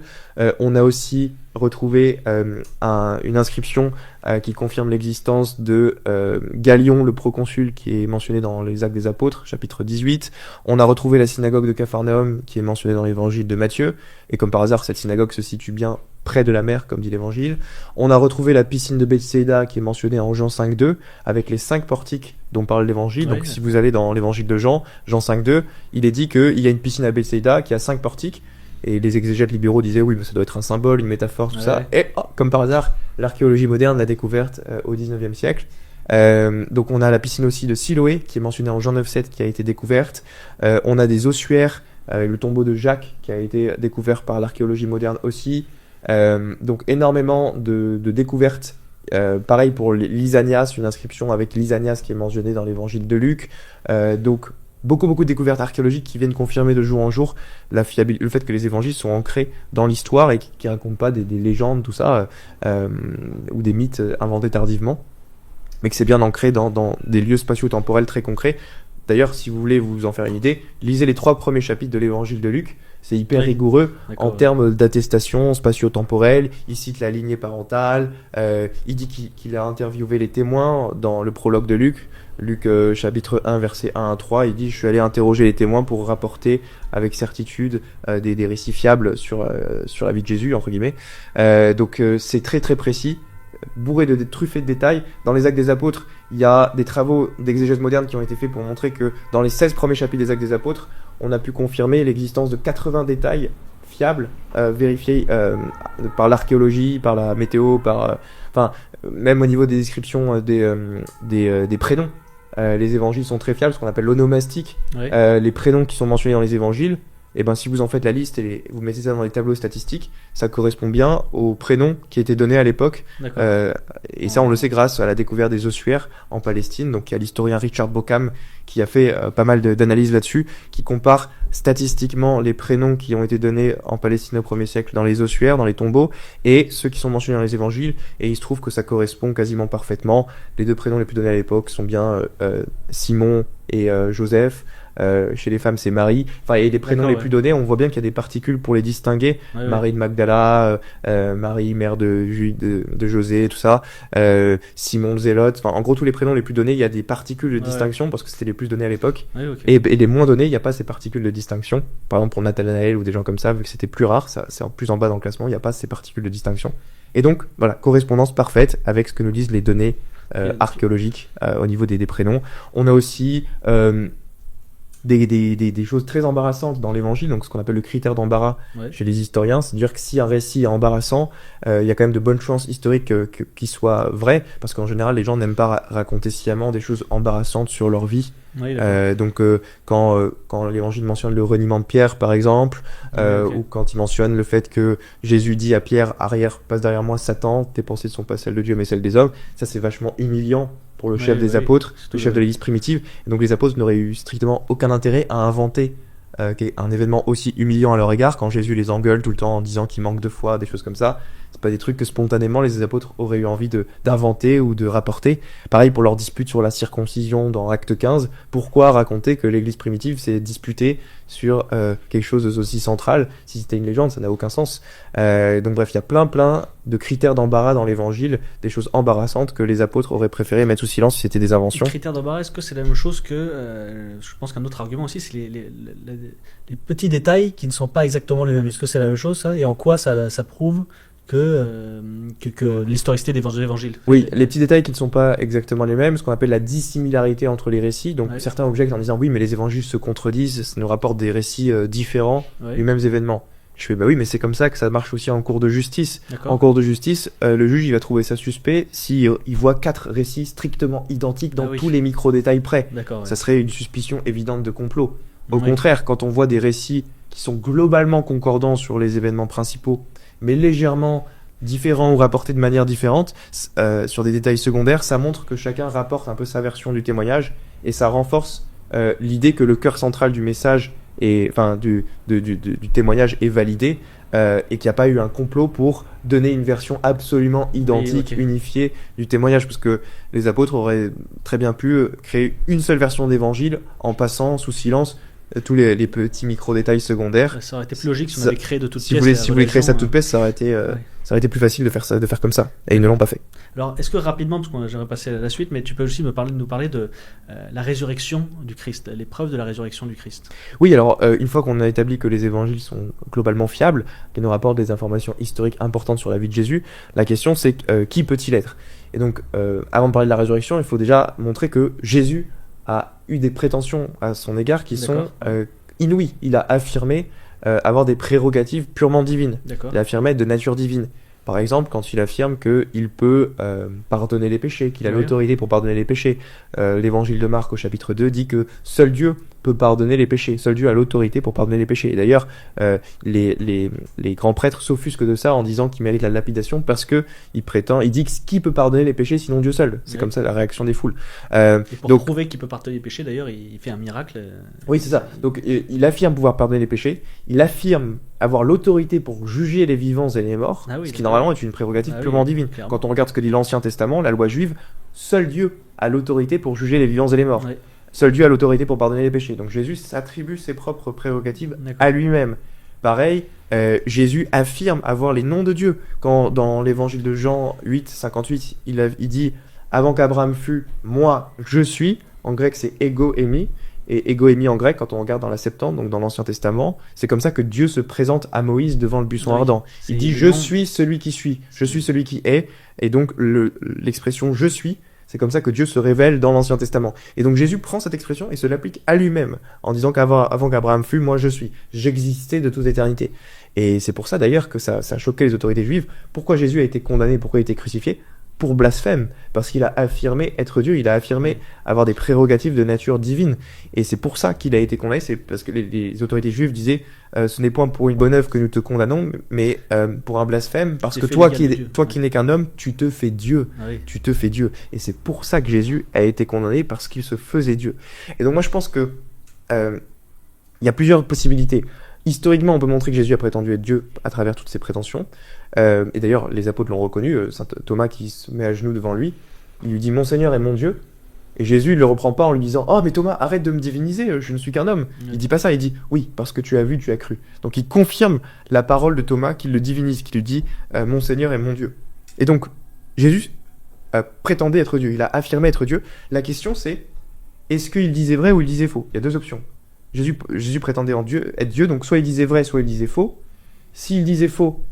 On a aussi retrouvé une inscription qui confirme l'existence de Galion, le proconsul, qui est mentionné dans les Actes des Apôtres, chapitre 18. On a retrouvé la synagogue de Capharnaüm, qui est mentionnée dans l'évangile de Matthieu, et comme par hasard, cette synagogue se situe bien près de la mer, comme dit l'évangile. On a retrouvé la piscine de Bethsaïda, qui est mentionnée en Jean 5.2, avec les 5 portiques dont parle l'évangile. Donc si vous allez dans l'évangile de Jean 5.2, il est dit qu'il y a une piscine à Bethsaïda qui a 5 portiques, et les exégètes libéraux disaient oui, mais ça doit être un symbole, une métaphore, tout ça. Et comme par hasard, l'archéologie moderne l'a découverte au 19e siècle. Donc on a la piscine aussi de Siloé, qui est mentionnée en Jean 9.7, qui a été découverte. On a des ossuaires, avec le tombeau de Jacques, qui a été découvert par l'archéologie moderne aussi. Donc énormément de découvertes. Pareil pour Lysanias, une inscription avec Lysanias qui est mentionnée dans l'évangile de Luc. Donc beaucoup de découvertes archéologiques qui viennent confirmer de jour en jour le fait que les évangiles sont ancrés dans l'histoire et qui racontent pas des légendes, tout ça, ou des mythes inventés tardivement, mais que c'est bien ancré dans des lieux spatio-temporels très concrets. D'ailleurs, si vous voulez vous en faire une idée, lisez les 3 premiers chapitres de l'évangile de Luc. C'est hyper rigoureux en termes d'attestation spatio-temporelle. Il cite la lignée parentale. Il dit qu'il a interviewé les témoins dans le prologue de Luc. Luc chapitre 1, versets 1 à 3. Il dit « Je suis allé interroger les témoins pour rapporter avec certitude des récits fiables sur la vie de Jésus, entre guillemets. » Donc c'est très très précis. bourré truffé de détails. Dans les Actes des Apôtres, il y a des travaux d'exégèse moderne qui ont été faits pour montrer que dans les 16 premiers chapitres des Actes des Apôtres, on a pu confirmer l'existence de 80 détails fiables, vérifiés par l'archéologie, par la météo, même au niveau des descriptions des prénoms. Les évangiles sont très fiables, ce qu'on appelle l'onomastique. Oui. Les prénoms qui sont mentionnés dans les évangiles, et ben si vous en faites la liste et vous mettez ça dans les tableaux statistiques, ça correspond bien aux prénoms qui étaient donnés à l'époque. Et ça, on le sait grâce à la découverte des ossuaires en Palestine. Donc il y a l'historien Richard Bauckham qui a fait pas mal d'analyses là-dessus, qui compare statistiquement les prénoms qui ont été donnés en Palestine au 1er siècle dans les ossuaires, dans les tombeaux, et ceux qui sont mentionnés dans les évangiles, et il se trouve que ça correspond quasiment parfaitement. Les deux prénoms les plus donnés à l'époque sont bien Simon et Joseph. Chez les femmes, c'est Marie. Et les prénoms les plus donnés, on voit bien qu'il y a des particules pour les distinguer. Marie de Magdala, Marie, mère de José, tout ça. Simon le Zélote. En gros, tous les prénoms les plus donnés, il y a des particules de distinction parce que c'était les plus donnés à l'époque. Et les moins donnés, il n'y a pas ces particules de distinction. Par exemple, pour Nathanaël ou des gens comme ça, vu que c'était plus rare, c'est plus en bas dans le classement, il n'y a pas ces particules de distinction. Et donc, voilà, correspondance parfaite avec ce que nous disent les données archéologiques au niveau des prénoms. On a aussi des choses très embarrassantes dans l'évangile, donc ce qu'on appelle le critère d'embarras chez les historiens, c'est-à-dire que si un récit est embarrassant, il y a quand même de bonnes chances historiques qu'il soit vrai, parce qu'en général les gens n'aiment pas raconter sciemment des choses embarrassantes sur leur vie. Quand l'évangile mentionne le reniement de Pierre par exemple, ou quand il mentionne le fait que Jésus dit à Pierre, passe derrière moi Satan, tes pensées ne sont pas celles de Dieu mais celles des hommes, ça c'est vachement humiliant pour le chef des apôtres, le chef de l'église primitive, et donc les apôtres n'auraient eu strictement aucun intérêt à inventer un événement aussi humiliant à leur égard, quand Jésus les engueule tout le temps en disant qu'ils manquent de foi, des choses comme ça. C'est pas des trucs que spontanément les apôtres auraient eu envie d'inventer ou de rapporter. Pareil pour leur dispute sur la circoncision dans Acte 15. Pourquoi raconter que l'église primitive s'est disputée sur quelque chose d'aussi central? Si c'était une légende, ça n'a aucun sens. Donc bref, il y a plein de critères d'embarras dans l'évangile, des choses embarrassantes que les apôtres auraient préféré mettre sous silence si c'était des inventions. Les critères d'embarras, est-ce que c'est la même chose que... je pense qu'un autre argument aussi, c'est les petits détails qui ne sont pas exactement les mêmes. Est-ce que c'est la même chose, ça? Et en quoi ça prouve que l'historicité de l'évangile? Oui, les petits détails qui ne sont pas exactement les mêmes, ce qu'on appelle la dissimilarité entre les récits. Donc certains objectent en disant oui, mais les évangiles se contredisent, ça nous rapporte des récits différents du même événement. Je fais bah oui, mais c'est comme ça que ça marche aussi en cours de justice. En cours de justice, le juge il va trouver ça suspect si il voit 4 récits strictement identiques dans tous les micro-détails près. Ça serait une suspicion évidente de complot. Au contraire, quand on voit des récits qui sont globalement concordants sur les événements principaux, mais légèrement différents ou rapportés de manière différente, sur des détails secondaires, ça montre que chacun rapporte un peu sa version du témoignage, et ça renforce l'idée que le cœur central du message, du témoignage est validé, et qu'il n'y a pas eu un complot pour donner une version absolument identique, unifiée du témoignage, parce que les apôtres auraient très bien pu créer une seule version d'évangile en passant sous silence tous les petits micro-détails secondaires. Ça aurait été plus logique si on avait créé de toutes pièces. Si vous voulez créer ça de toutes pièces, ça aurait été plus facile de faire comme ça. Et ils ne l'ont pas fait. Alors, est-ce que rapidement, parce que j'aimerais passer à la suite, mais tu peux aussi nous parler de la résurrection du Christ, l'épreuve de la résurrection du Christ. Oui, alors, une fois qu'on a établi que les évangiles sont globalement fiables, qu'ils nous rapportent des informations historiques importantes sur la vie de Jésus, la question c'est qui peut-il être? Et donc, avant de parler de la résurrection, il faut déjà montrer que Jésus a eu des prétentions à son égard qui sont inouïes. Il a affirmé avoir des prérogatives purement divines. Il a affirmé être de nature divine. Par exemple, quand il affirme qu'il peut pardonner les péchés, qu'il a l'autorité pour pardonner les péchés. L'évangile de Marc au chapitre 2 dit que seul Dieu peut pardonner les péchés. Seul Dieu a l'autorité pour pardonner les péchés. Et d'ailleurs, les grands prêtres s'offusquent de ça en disant qu'il mérite la lapidation parce que il dit que qui peut pardonner les péchés sinon Dieu seul. C'est comme ça la réaction des foules. Et pour prouver qu'il peut pardonner les péchés, d'ailleurs, il fait un miracle. Oui, c'est ça. Donc il affirme pouvoir pardonner les péchés. Il affirme avoir l'autorité pour juger les vivants et les morts, ce qui normalement est une prérogative purement divine. Clairement. Quand on regarde ce que dit l'Ancien Testament, la loi juive, seul Dieu a l'autorité pour juger les vivants et les morts. Seul Dieu a l'autorité pour pardonner les péchés. Donc Jésus s'attribue ses propres prérogatives à lui-même. Pareil, Jésus affirme avoir les noms de Dieu. Quand dans l'évangile de Jean 8, 58, il dit « Avant qu'Abraham fût, moi, je suis ». En grec, c'est « ego eimi ». Et ego-émi en grec, quand on regarde dans la Septante, donc dans l'Ancien Testament, c'est comme ça que Dieu se présente à Moïse devant le buisson ardent. Il dit « Je suis celui qui suis, je suis celui qui est ». Et donc l'expression « je suis », c'est comme ça que Dieu se révèle dans l'Ancien Testament. Et donc Jésus prend cette expression et se l'applique à lui-même, en disant qu'avant qu'Abraham fût, moi je suis. J'existais de toute éternité. Et c'est pour ça d'ailleurs que ça a choqué les autorités juives. Pourquoi Jésus a été condamné, pourquoi il a été crucifié ? Pour blasphème, parce qu'il a affirmé être Dieu, il a affirmé avoir des prérogatives de nature divine. Et c'est pour ça qu'il a été condamné, c'est parce que les autorités juives disaient ce n'est point pour une bonne œuvre que nous te condamnons, mais pour un blasphème, parce que toi qui n'es qu'un homme, tu te fais Dieu. Ah oui. Tu te fais Dieu. Et c'est pour ça que Jésus a été condamné, parce qu'il se faisait Dieu. Et donc moi je pense que il y a plusieurs possibilités. Historiquement, on peut montrer que Jésus a prétendu être Dieu à travers toutes ses prétentions. Et d'ailleurs, les apôtres l'ont reconnu. Saint Thomas qui se met à genoux devant lui, il lui dit « Mon Seigneur et mon Dieu ». Et Jésus, il le reprend pas en lui disant « Oh, mais Thomas, arrête de me diviniser, je ne suis qu'un homme ». Il dit pas ça, il dit « Oui, parce que tu as vu, tu as cru ». Donc il confirme la parole de Thomas, qu'il le divinise, qu'il lui dit « Mon Seigneur et mon Dieu ». Et donc, Jésus prétendait être Dieu, il a affirmé être Dieu. La question c'est, est-ce qu'il disait vrai ou il disait faux ? Il y a deux options. Jésus prétendait être Dieu, donc soit il disait vrai, soit il disait faux. S'il disait faux,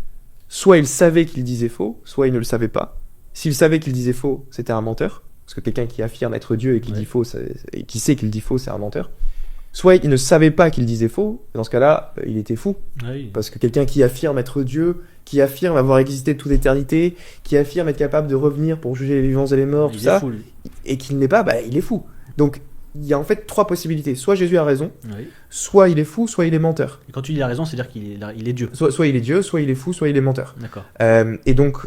soit il savait qu'il disait faux, soit il ne le savait pas. S'il savait qu'il disait faux, c'était un menteur, parce que quelqu'un qui affirme être Dieu et qui dit faux, et qui sait qu'il dit faux, c'est un menteur. Soit il ne savait pas qu'il disait faux, dans ce cas-là, il était fou. Oui. Parce que quelqu'un qui affirme être Dieu, qui affirme avoir existé de toute éternité, qui affirme être capable de revenir pour juger les vivants et les morts, tout ça, fou, et qu'il n'est pas, il est fou. Donc, il y a en fait trois possibilités. Soit Jésus a raison, soit il est fou, soit il est menteur. Et quand tu dis il a raison, c'est-à-dire qu'il est Dieu. Soit il est Dieu, soit il est fou, soit il est menteur. D'accord. Et donc,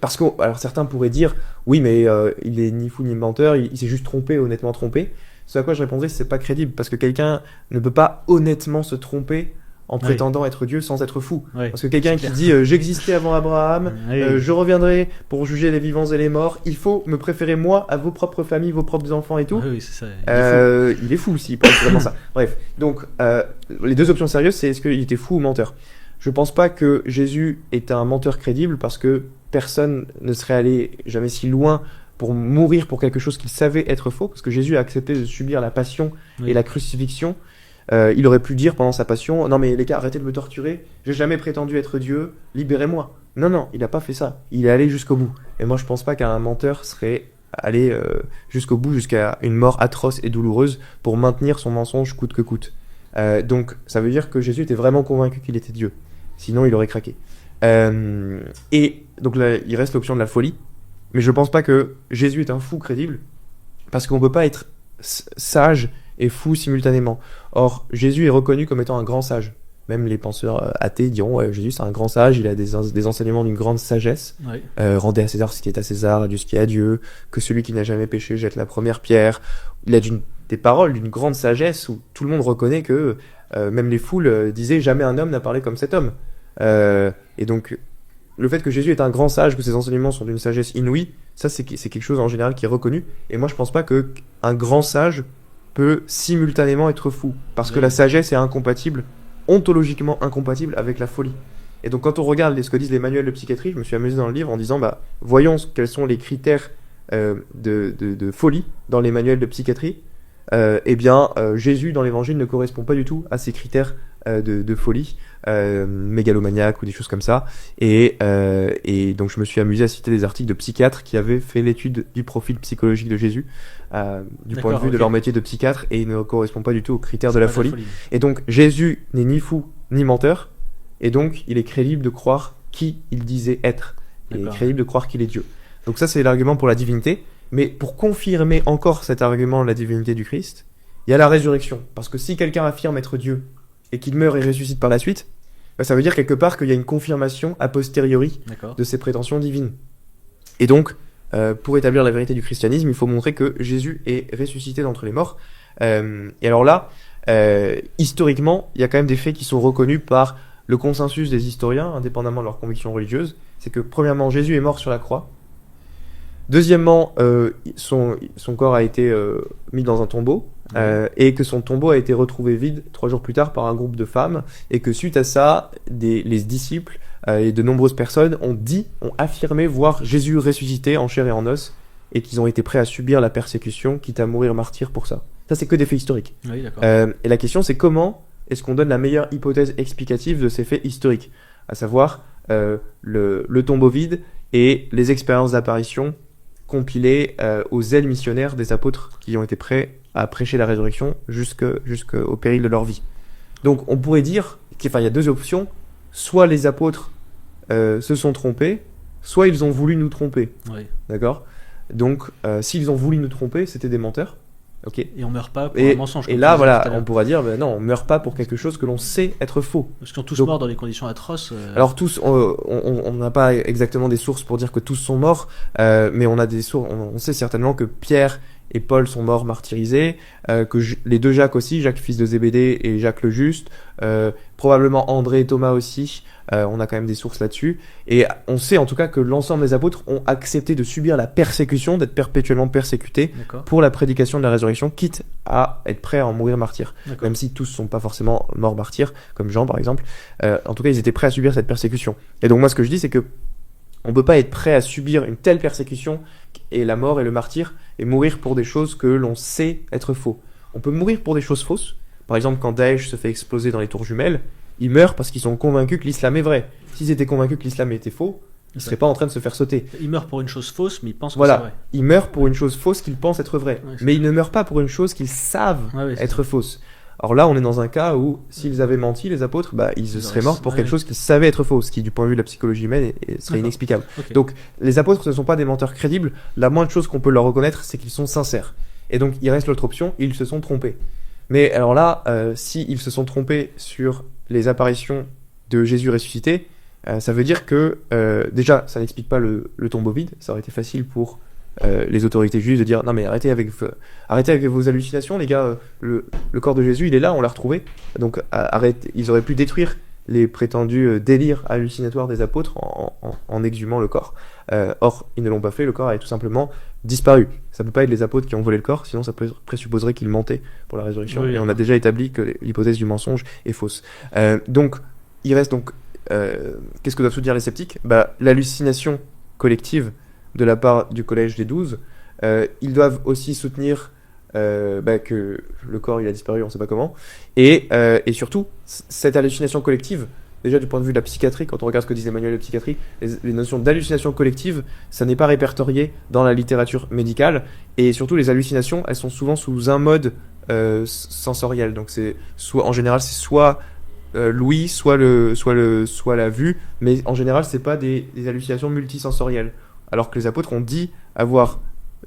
parce que alors certains pourraient dire, oui, mais il est ni fou ni menteur, il s'est juste trompé, honnêtement trompé. Ce à quoi je répondrais, c'est pas crédible, parce que quelqu'un ne peut pas honnêtement se tromper en prétendant être Dieu sans être fou. Oui. Parce que quelqu'un qui dit j'existais avant Abraham, je reviendrai pour juger les vivants et les morts, il faut me préférer moi à vos propres familles, vos propres enfants et tout. Oui, c'est ça. Il est fou s'il pense vraiment ça. Bref, donc les deux options sérieuses, c'est est-ce qu'il était fou ou menteur. Je pense pas que Jésus est un menteur crédible, parce que personne ne serait allé jamais si loin pour mourir pour quelque chose qu'il savait être faux, parce que Jésus a accepté de subir la passion et la crucifixion. Il aurait pu dire pendant sa passion « Non mais les gars, arrêtez de me torturer, j'ai jamais prétendu être Dieu, libérez-moi ». Non, il n'a pas fait ça, il est allé jusqu'au bout. Et moi je pense pas qu'un menteur serait allé jusqu'au bout, jusqu'à une mort atroce et douloureuse pour maintenir son mensonge coûte que coûte. Donc ça veut dire que Jésus était vraiment convaincu qu'il était Dieu, sinon il aurait craqué. Et donc là, il reste l'option de la folie, mais je pense pas que Jésus est un fou crédible, parce qu'on peut pas être sage et fou simultanément. Or, Jésus est reconnu comme étant un grand sage. Même les penseurs athées diront Jésus c'est un grand sage, il a des enseignements d'une grande sagesse. Oui. Rendez à César ce qui est à César, à Dieu ce qui est à Dieu, que celui qui n'a jamais péché jette la première pierre. Il a des paroles d'une grande sagesse où tout le monde reconnaît que même les foules disaient jamais un homme n'a parlé comme cet homme. Et donc, le fait que Jésus est un grand sage, que ses enseignements sont d'une sagesse inouïe, ça c'est quelque chose en général qui est reconnu. Et moi je pense pas qu'un grand sage peut simultanément être fou, parce que la sagesse est incompatible, ontologiquement incompatible avec la folie. Et donc quand on regarde ce que disent les manuels de psychiatrie, je me suis amusé dans le livre en disant voyons quels sont les critères de folie dans les manuels de psychiatrie. Jésus dans l'évangile ne correspond pas du tout à ces critères de folie, mégalomaniaque ou des choses comme ça. Et donc je me suis amusé à citer des articles de psychiatres qui avaient fait l'étude du profil psychologique de Jésus du point de vue de leur métier de psychiatre, et il ne correspond pas du tout aux critères de la folie. Et donc Jésus n'est ni fou ni menteur, et donc il est crédible de croire qui il disait être, et crédible de croire qu'il est Dieu. Donc ça c'est l'argument pour la divinité. Mais pour confirmer encore cet argument de la divinité du Christ, il y a la résurrection. Parce que si quelqu'un affirme être Dieu et qu'il meurt et ressuscite par la suite, ça veut dire quelque part qu'il y a une confirmation a posteriori de ses prétentions divines. Et donc, pour établir la vérité du christianisme, il faut montrer que Jésus est ressuscité d'entre les morts. Et alors là, historiquement, il y a quand même des faits qui sont reconnus par le consensus des historiens, indépendamment de leurs convictions religieuses. C'est que, premièrement, Jésus est mort sur la croix. Deuxièmement, son corps a été mis dans un tombeau, et que son tombeau a été retrouvé vide 3 jours plus tard par un groupe de femmes, et que suite à ça, les disciples et de nombreuses personnes ont affirmé voir Jésus ressuscité en chair et en os, et qu'ils ont été prêts à subir la persécution, quitte à mourir martyr pour ça. Ça, c'est que des faits historiques. Oui, d'accord. Et la question, c'est comment est-ce qu'on donne la meilleure hypothèse explicative de ces faits historiques, à savoir le tombeau vide et les expériences d'apparition compilées aux ailes missionnaires des apôtres qui ont été prêts à prêcher la résurrection jusqu'au péril de leur vie. Donc on pourrait dire qu'il y a deux options, soit les apôtres se sont trompés, soit ils ont voulu nous tromper. Oui. D'accord ? Donc s'ils ont voulu nous tromper, c'était des menteurs. Ok. Et on meurt pas pour un mensonge. Et là, voilà, on pourra dire, non, on meurt pas pour quelque chose que l'on sait être faux. Parce qu'ils sont tous Donc, morts dans des conditions atroces. Alors tous, on n'a pas exactement des sources pour dire que tous sont morts, mais on a des sources. On sait certainement que Pierre et Paul sont morts martyrisés, que les deux Jacques aussi, Jacques fils de Zébédée et Jacques le Juste, probablement André et Thomas aussi. On a quand même des sources là-dessus. Et on sait en tout cas que l'ensemble des apôtres ont accepté de subir la persécution, d'être perpétuellement persécutés pour la prédication de la résurrection, quitte à être prêts à en mourir martyrs. Même si tous ne sont pas forcément morts martyrs, comme Jean par exemple. En tout cas, ils étaient prêts à subir cette persécution. Et donc moi, ce que je dis, c'est que on ne peut pas être prêt à subir une telle persécution et la mort et le martyr et mourir pour des choses que l'on sait être faux. On peut mourir pour des choses fausses. Par exemple, quand Daesh se fait exploser dans les tours jumelles, ils meurent parce qu'ils sont convaincus que l'islam est vrai. S'ils étaient convaincus que l'islam était faux, ils ne seraient pas en train de se faire sauter. Ils meurent pour une chose fausse, mais ils pensent que voilà. c'est vrai. Ils meurent pour une chose fausse qu'ils pensent être vraie. Ouais, mais ils ne meurent pas pour une chose qu'ils savent être fausse. Alors là, on est dans un cas où, s'ils avaient menti, les apôtres, ils seraient morts pour quelque chose qu'ils savaient être faux, ce qui, du point de vue de la psychologie humaine, serait inexplicable. Donc, les apôtres ne sont pas des menteurs crédibles. La moindre chose qu'on peut leur reconnaître, c'est qu'ils sont sincères. Et donc, il reste l'autre option, ils se sont trompés. Mais alors là, s'ils se sont trompés sur les apparitions de Jésus ressuscité, ça veut dire que, déjà, ça n'explique pas le tombeau vide. Ça aurait été facile pour les autorités juives de dire non mais arrêtez avec vos hallucinations les gars, le corps de Jésus il est là, on l'a retrouvé, donc arrêtez. Ils auraient pu détruire les prétendus délires hallucinatoires des apôtres en exhumant le corps. Or ils ne l'ont pas fait, le corps a tout simplement disparu. Ça peut pas être les apôtres qui ont volé le corps, sinon ça présupposerait qu'ils mentaient pour la résurrection, et on a déjà établi que l'hypothèse du mensonge est fausse. Donc il reste donc qu'est-ce que doivent soutenir les sceptiques ? L'hallucination collective de la part du collège des 12, ils doivent aussi soutenir que le corps il a disparu, on ne sait pas comment, et surtout cette hallucination collective, déjà du point de vue de la psychiatrie, quand on regarde ce que disent les manuels de psychiatrie, les notions d'hallucination collective, ça n'est pas répertorié dans la littérature médicale, et surtout les hallucinations, elles sont souvent sous un mode sensoriel, donc en général c'est soit l'ouïe, soit la vue, mais en général c'est pas des hallucinations multisensorielles. Alors que les apôtres ont dit avoir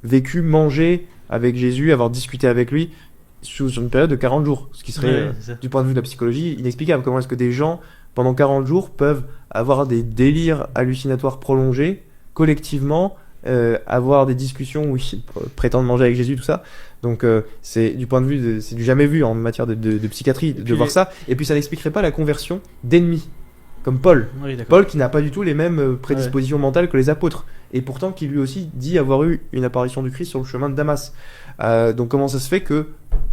vécu, mangé avec Jésus, avoir discuté avec lui sous une période de 40 jours. Ce qui serait, du point de vue de la psychologie, inexplicable. Comment est-ce que des gens, pendant 40 jours, peuvent avoir des délires hallucinatoires prolongés, collectivement, avoir des discussions où ils prétendent manger avec Jésus, tout ça. Donc c'est du point de vue, c'est du jamais vu en matière de psychiatrie de voir ça. Et puis ça n'expliquerait pas la conversion d'ennemis. Comme Paul. Paul qui n'a pas du tout les mêmes prédispositions mentales que les apôtres. Et pourtant qui lui aussi dit avoir eu une apparition du Christ sur le chemin de Damas. Donc comment ça se fait que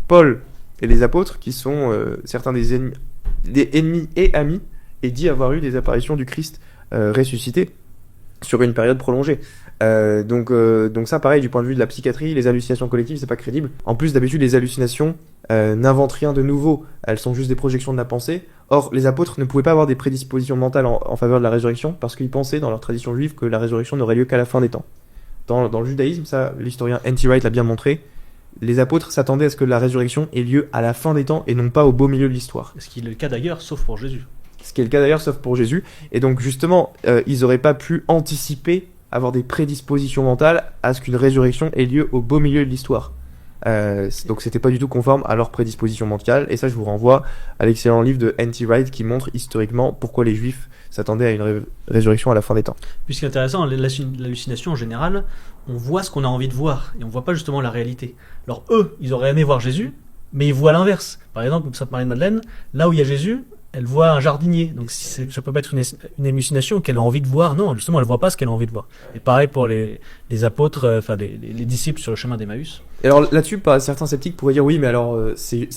Paul et les apôtres, qui sont certains des ennemis et amis, aient dit avoir eu des apparitions du Christ ressuscité sur une période prolongée. Donc ça pareil, du point de vue de la psychiatrie, les hallucinations collectives c'est pas crédible. En plus d'habitude les hallucinations n'inventent rien de nouveau, elles sont juste des projections de la pensée. Or les apôtres ne pouvaient pas avoir des prédispositions mentales en faveur de la résurrection parce qu'ils pensaient dans leur tradition juive que la résurrection n'aurait lieu qu'à la fin des temps. Dans le judaïsme, ça l'historien N.T. Wright l'a bien montré, les apôtres s'attendaient à ce que la résurrection ait lieu à la fin des temps et non pas au beau milieu de l'histoire. Ce qui est le cas d'ailleurs, sauf pour Jésus. Ce qui est le cas d'ailleurs, sauf pour Jésus. Et donc justement, ils n'auraient pas pu anticiper, avoir des prédispositions mentales à ce qu'une résurrection ait lieu au beau milieu de l'histoire. Donc c'était pas du tout conforme à leur prédisposition mentale. Et ça, je vous renvoie à l'excellent livre de N.T. Wright qui montre historiquement pourquoi les Juifs s'attendaient à une résurrection à la fin des temps. Puis ce qui est intéressant, l'hallucination en général, on voit ce qu'on a envie de voir et on voit pas justement la réalité. Alors eux, ils auraient aimé voir Jésus, mais ils voient l'inverse. Par exemple, Sainte Marie-Madeleine, là où il y a Jésus, elle voit un jardinier. Donc ça peut pas être une hallucination qu'elle a envie de voir. Non, justement, elle voit pas ce qu'elle a envie de voir. Et pareil pour les apôtres, les disciples sur le chemin d'Emmaüs. Et alors là-dessus, certains sceptiques pourraient dire oui, mais alors c'est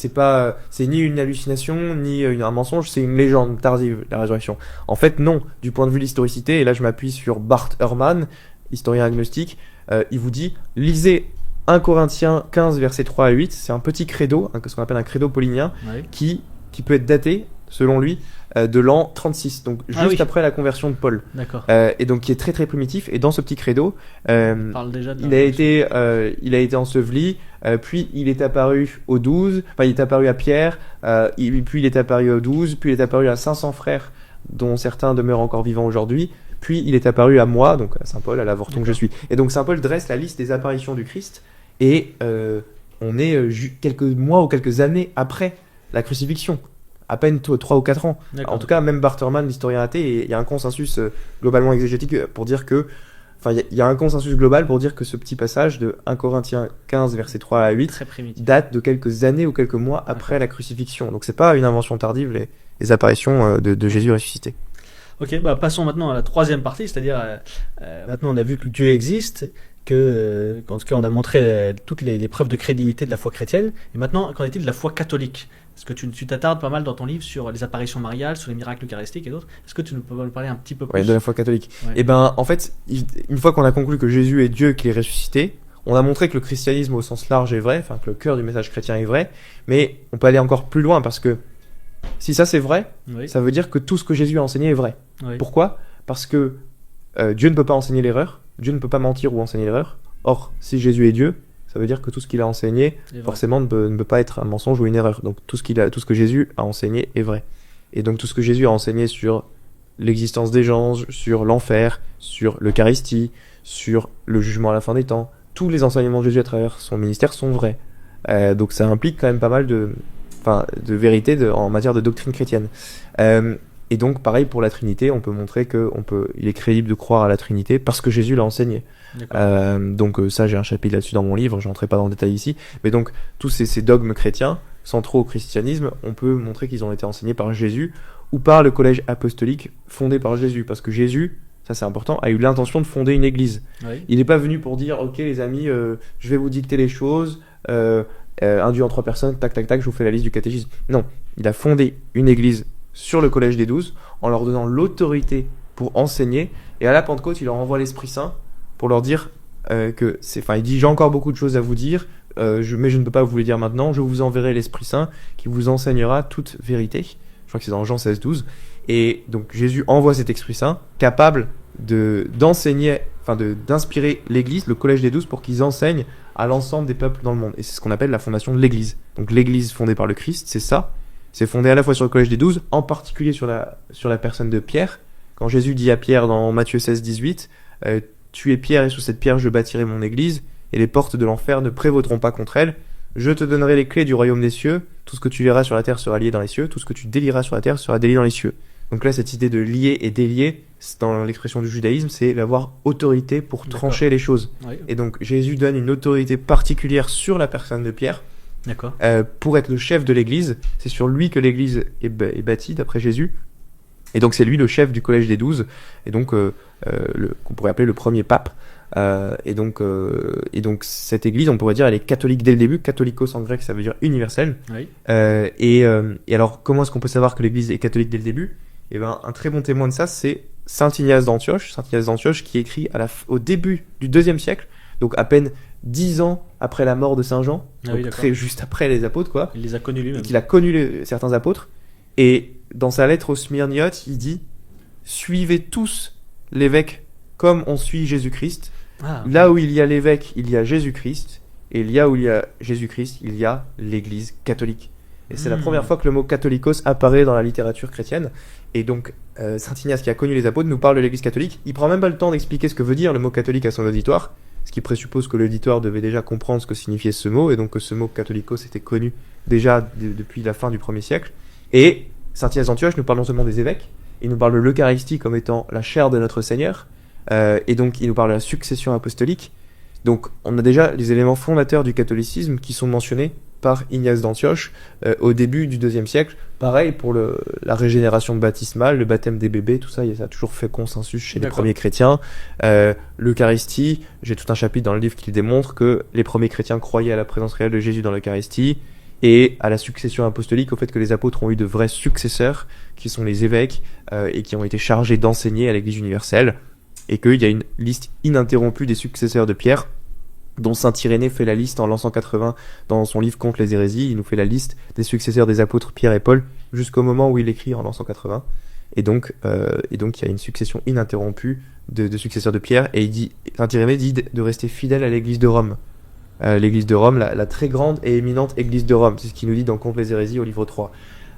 ni une hallucination ni un mensonge, c'est une légende tardive la résurrection. En fait, non. Du point de vue de l'historicité, et là je m'appuie sur Bart Ehrman, historien agnostique, il vous dit lisez 1 Corinthiens 15, versets 3 à 8, c'est un petit credo, ce qu'on appelle un credo paulinien, Oui. qui peut être daté, selon lui, de l'an 36, donc juste après la conversion de Paul. D'accord. Et donc qui est très très primitif. Et dans ce petit credo, Parle déjà de il a été enseveli, puis il est apparu aux 12, enfin il est apparu à Pierre, puis il est apparu aux 12, puis il est apparu à 500 frères, dont certains demeurent encore vivants aujourd'hui, puis il est apparu à moi, donc à Saint Paul, à l'avorton que je suis. Et donc Saint Paul dresse la liste des apparitions du Christ, et on est quelques mois ou quelques années après la crucifixion. À peine 3 ou 4 ans. D'accord. En tout cas, même Barterman, l'historien athée, il y a un consensus globalement exégétique pour dire que... Enfin, il y a un consensus global pour dire que ce petit passage de 1 Corinthiens 15, versets 3 à 8, Très primitif. date de quelques années ou quelques mois après la crucifixion. Donc c'est pas une invention tardive, les apparitions de Jésus ressuscité. Ok, passons maintenant à la troisième partie, c'est-à-dire maintenant on a vu que Dieu existe, en tout cas on a montré toutes les preuves de crédibilité de la foi chrétienne, et maintenant qu'en est-il de la foi catholique? Parce que tu t'attardes pas mal dans ton livre sur les apparitions mariales, sur les miracles eucharistiques et d'autres. Est-ce que tu peux nous parler un petit peu plus? Oui, de la foi catholique. Ouais. Et ben, en fait, une fois qu'on a conclu que Jésus est Dieu, qu'il est ressuscité, on a montré que le christianisme au sens large est vrai, enfin que le cœur du message chrétien est vrai, mais on peut aller encore plus loin parce que si ça c'est vrai, Oui. ça veut dire que tout ce que Jésus a enseigné est vrai. Oui. Pourquoi ? Parce que Dieu ne peut pas enseigner l'erreur, Dieu ne peut pas mentir ou enseigner l'erreur. Or, si Jésus est Dieu, ça veut dire que tout ce qu'il a enseigné, forcément, ne peut pas être un mensonge ou une erreur. Donc tout ce que Jésus a enseigné est vrai. Et donc tout ce que Jésus a enseigné sur l'existence des anges, sur l'enfer, sur l'Eucharistie, sur le jugement à la fin des temps, tous les enseignements de Jésus à travers son ministère sont vrais. Donc ça implique quand même pas mal de vérité en matière de doctrine chrétienne. Et donc pareil pour la Trinité, on peut montrer il est crédible de croire à la Trinité parce que Jésus l'a enseigné. Donc ça j'ai un chapitre là-dessus dans mon livre, je n'entrerai pas dans le détail ici, mais donc tous ces dogmes chrétiens centraux au christianisme, on peut montrer qu'ils ont été enseignés par Jésus ou par le collège apostolique fondé par Jésus, parce que Jésus, ça c'est important, a eu l'intention de fonder une église. Oui. Il n'est pas venu pour dire ok les amis, je vais vous dicter les choses, un Dieu en 3 personnes, tac tac tac, je vous fais la liste du catéchisme. Non, il a fondé une église sur le collège des 12 en leur donnant l'autorité pour enseigner, et à la Pentecôte il leur envoie l'Esprit Saint pour leur dire il dit j'ai encore beaucoup de choses à vous dire, mais je ne peux pas vous les dire maintenant, je vous enverrai l'Esprit Saint qui vous enseignera toute vérité. Je crois que c'est dans Jean 16, 12. Et donc Jésus envoie cet Esprit Saint capable d'inspirer l'Église, le collège des 12, pour qu'ils enseignent à l'ensemble des peuples dans le monde. Et c'est ce qu'on appelle la fondation de l'Église. Donc l'Église fondée par le Christ, c'est ça. C'est fondé à la fois sur le collège des 12, en particulier sur la personne de Pierre. Quand Jésus dit à Pierre dans Matthieu 16, 18, tu es Pierre et sur cette pierre je bâtirai mon église et les portes de l'enfer ne prévaudront pas contre elle. Je te donnerai les clés du royaume des cieux. Tout ce que tu lieras sur la terre sera lié dans les cieux. Tout ce que tu délieras sur la terre sera délié dans les cieux. Donc là, cette idée de lier et délier, dans l'expression du judaïsme, c'est d'avoir autorité pour trancher les choses. Oui. Et donc Jésus donne une autorité particulière sur la personne de Pierre. D'accord. Pour être le chef de l'église. C'est sur lui que l'église est bâtie d'après Jésus. Et donc c'est lui le chef du collège des 12, et donc qu'on pourrait appeler le premier pape. Et donc cette église, on pourrait dire, elle est catholique dès le début. Catholikos en grec, ça veut dire universel. Oui. Et alors, comment est-ce qu'on peut savoir que l'église est catholique dès le début ? Et ben, un très bon témoin de ça, c'est Saint Ignace d'Antioche. Saint Ignace d'Antioche qui écrit au début du IIe siècle, donc à peine 10 ans après la mort de Saint Jean, donc juste après les apôtres, quoi. Il les a connus lui-même. Il a connu certains apôtres. Et dans sa lettre aux Smyrniotes, il dit « Suivez tous l'évêque comme on suit Jésus-Christ. Là où il y a l'évêque, il y a Jésus-Christ. Et là où il y a Jésus-Christ, il y a l'Église catholique. » Et c'est la première fois que le mot catholikos apparaît dans la littérature chrétienne. Et donc, Saint Ignace, qui a connu les apôtres, nous parle de l'Église catholique. Il prend même pas le temps d'expliquer ce que veut dire le mot catholique à son auditoire, ce qui présuppose que l'auditoire devait déjà comprendre ce que signifiait ce mot, et donc que ce mot catholikos était connu déjà depuis la fin du 1er siècle. Et Saint Ignace d'Antioche nous parle non seulement des évêques, il nous parle de l'Eucharistie comme étant la chair de notre Seigneur, et donc il nous parle de la succession apostolique. Donc on a déjà les éléments fondateurs du catholicisme qui sont mentionnés par Ignace d'Antioche au début du IIe siècle. Pareil pour la régénération baptismale, le baptême des bébés, tout ça, ça a toujours fait consensus chez les premiers chrétiens. L'Eucharistie, j'ai tout un chapitre dans le livre qui démontre que les premiers chrétiens croyaient à la présence réelle de Jésus dans l'Eucharistie, et à la succession apostolique, au fait que les apôtres ont eu de vrais successeurs, qui sont les évêques, et qui ont été chargés d'enseigner à l'Église universelle, et qu'il y a une liste ininterrompue des successeurs de Pierre, dont saint Irénée fait la liste en l'an 180 dans son livre Contre les hérésies. Il nous fait la liste des successeurs des apôtres Pierre et Paul jusqu'au moment où il écrit en l'an 180. Et donc, il y a une succession ininterrompue de successeurs de Pierre. Et saint Irénée dit de rester fidèle à l'église de Rome. L'église de Rome, la très grande et éminente église de Rome. C'est ce qu'il nous dit dans Contre les hérésies au livre 3.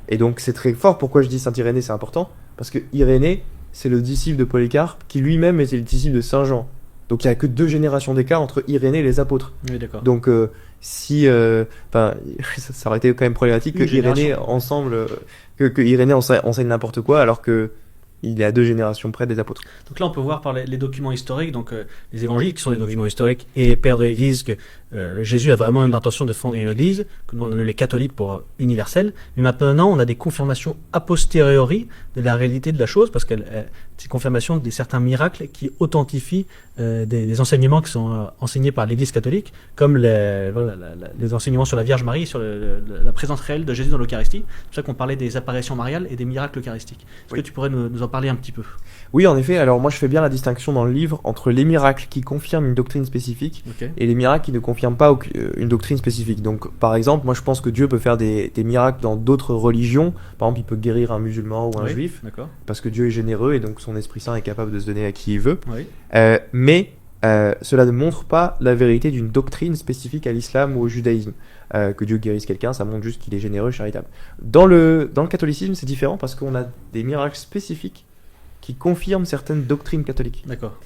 Et donc, c'est très fort. Pourquoi je dis saint Irénée, c'est important? Parce que Irénée, c'est le disciple de Polycarpe, qui lui-même était le disciple de Saint Jean. Donc il n'y a que 2 générations d'écart entre Irénée et les apôtres. Oui, d'accord. Donc ça aurait été quand même problématique que Irénée que Irénée enseigne n'importe quoi, alors que il est à 2 générations près des apôtres. Donc là, on peut voir par les documents historiques, donc les évangiles qui sont des documents historiques, et père de l'Église, que Jésus a vraiment une intention de fonder une Église, que nous on est les catholiques pour universel. Mais maintenant, on a des confirmations a posteriori de la réalité de la chose, parce que ces confirmations de certains miracles qui authentifient des enseignements qui sont enseignés par l'Église catholique, comme les enseignements sur la Vierge Marie, sur la présence réelle de Jésus dans l'Eucharistie. C'est pour ça qu'on parlait des apparitions mariales et des miracles eucharistiques. Est-ce que tu pourrais nous en parler un petit peu? Oui, en effet. Alors moi, je fais bien la distinction dans le livre entre les miracles qui confirment une doctrine spécifique et les miracles qui ne confirment pas une doctrine spécifique. Donc, par exemple, moi, je pense que Dieu peut faire des miracles dans d'autres religions. Par exemple, il peut guérir un musulman ou un juif, parce que Dieu est généreux et donc son Esprit Saint est capable de se donner à qui il veut. Oui. Mais cela ne montre pas la vérité d'une doctrine spécifique à l'islam ou au judaïsme. Que Dieu guérisse quelqu'un, ça montre juste qu'il est généreux et charitable. Dans le catholicisme, c'est différent parce qu'on a des miracles spécifiques qui confirment certaines doctrines catholiques. D'accord.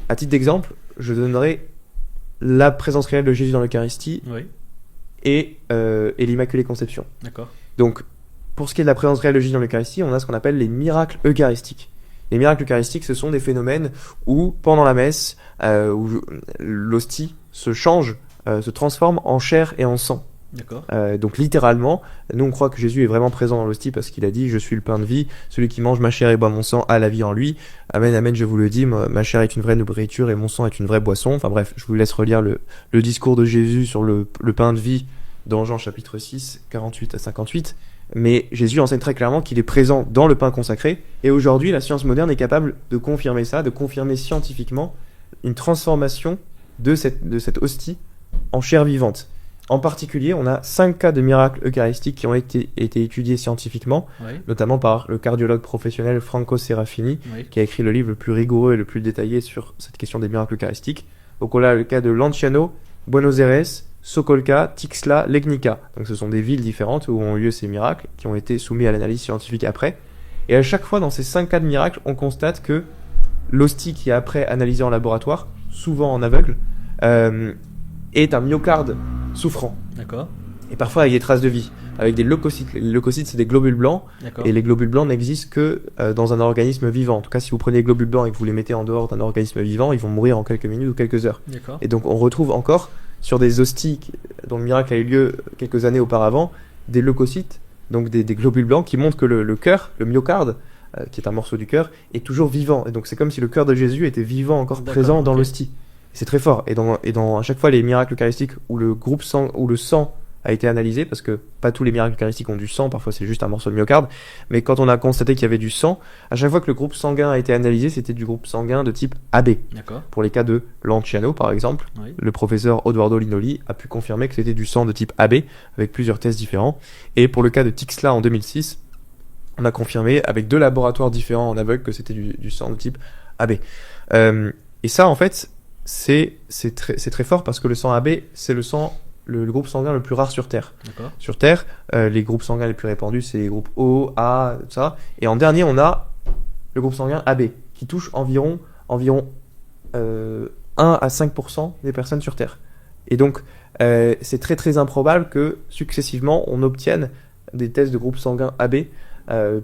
À titre d'exemple, je donnerai la présence réelle de Jésus dans l'Eucharistie et l'Immaculée Conception. D'accord. Donc, pour ce qui est de la présence réelle de Jésus dans l'Eucharistie, on a ce qu'on appelle les miracles eucharistiques. Les miracles eucharistiques, ce sont des phénomènes où, pendant la messe, où l'hostie se change, se transforme en chair et en sang. D'accord. Donc littéralement, nous on croit que Jésus est vraiment présent dans l'hostie parce qu'il a dit « Je suis le pain de vie, celui qui mange ma chair et boit mon sang a la vie en lui. Amen, amen, je vous le dis, ma chair est une vraie nourriture et mon sang est une vraie boisson. » Enfin bref, je vous laisse relire le discours de Jésus sur le pain de vie dans Jean chapitre 6, 48 à 58. Mais Jésus enseigne très clairement qu'il est présent dans le pain consacré. Et aujourd'hui, la science moderne est capable de confirmer ça, de confirmer scientifiquement une transformation de cette hostie en chair vivante. En particulier, on a 5 cas de miracles eucharistiques qui ont été étudiés scientifiquement, notamment par le cardiologue professionnel Franco Serafini, qui a écrit le livre le plus rigoureux et le plus détaillé sur cette question des miracles eucharistiques. Donc on a le cas de Lanciano, Buenos Aires, Sokolka, Tixla, Legnica. Donc ce sont des villes différentes où ont lieu ces miracles, qui ont été soumis à l'analyse scientifique après. Et à chaque fois, dans ces 5 cas de miracles, on constate que l'hostie qui est après analysée en laboratoire, souvent en aveugle, est un myocarde souffrant. D'accord. Et parfois avec des traces de vie, avec des leucocytes. Les leucocytes, c'est des globules blancs. D'accord. Et les globules blancs n'existent que dans un organisme vivant. En tout cas, si vous prenez les globules blancs et que vous les mettez en dehors d'un organisme vivant, ils vont mourir en quelques minutes ou quelques heures. D'accord. Et donc on retrouve encore sur des hosties dont le miracle a eu lieu quelques années auparavant, des leucocytes, donc des globules blancs qui montrent que le cœur, le myocarde, qui est un morceau du cœur, est toujours vivant. Et donc c'est comme si le cœur de Jésus était vivant, encore présent dans l'hostie. C'est très fort. Et dans à chaque fois les miracles eucharistiques où le sang a été analysé, parce que pas tous les miracles eucharistiques ont du sang, parfois c'est juste un morceau de myocarde, mais quand on a constaté qu'il y avait du sang, à chaque fois que le groupe sanguin a été analysé, c'était du groupe sanguin de type AB. D'accord. Pour les cas de Lanciano, par exemple, le professeur Odoardo Linoli a pu confirmer que c'était du sang de type AB, avec plusieurs tests différents. Et pour le cas de Tixla en 2006, on a confirmé avec 2 laboratoires différents en aveugle que c'était du sang de type AB. Et ça, en fait, c'est très fort parce que le sang AB, c'est le groupe sanguin le plus rare sur Terre. D'accord. Sur Terre, les groupes sanguins les plus répandus, c'est les groupes O, A, tout ça. Et en dernier, on a le groupe sanguin AB, qui touche environ 1 à 5% des personnes sur Terre. Et donc, c'est très très improbable que, successivement, on obtienne des tests de groupe sanguin AB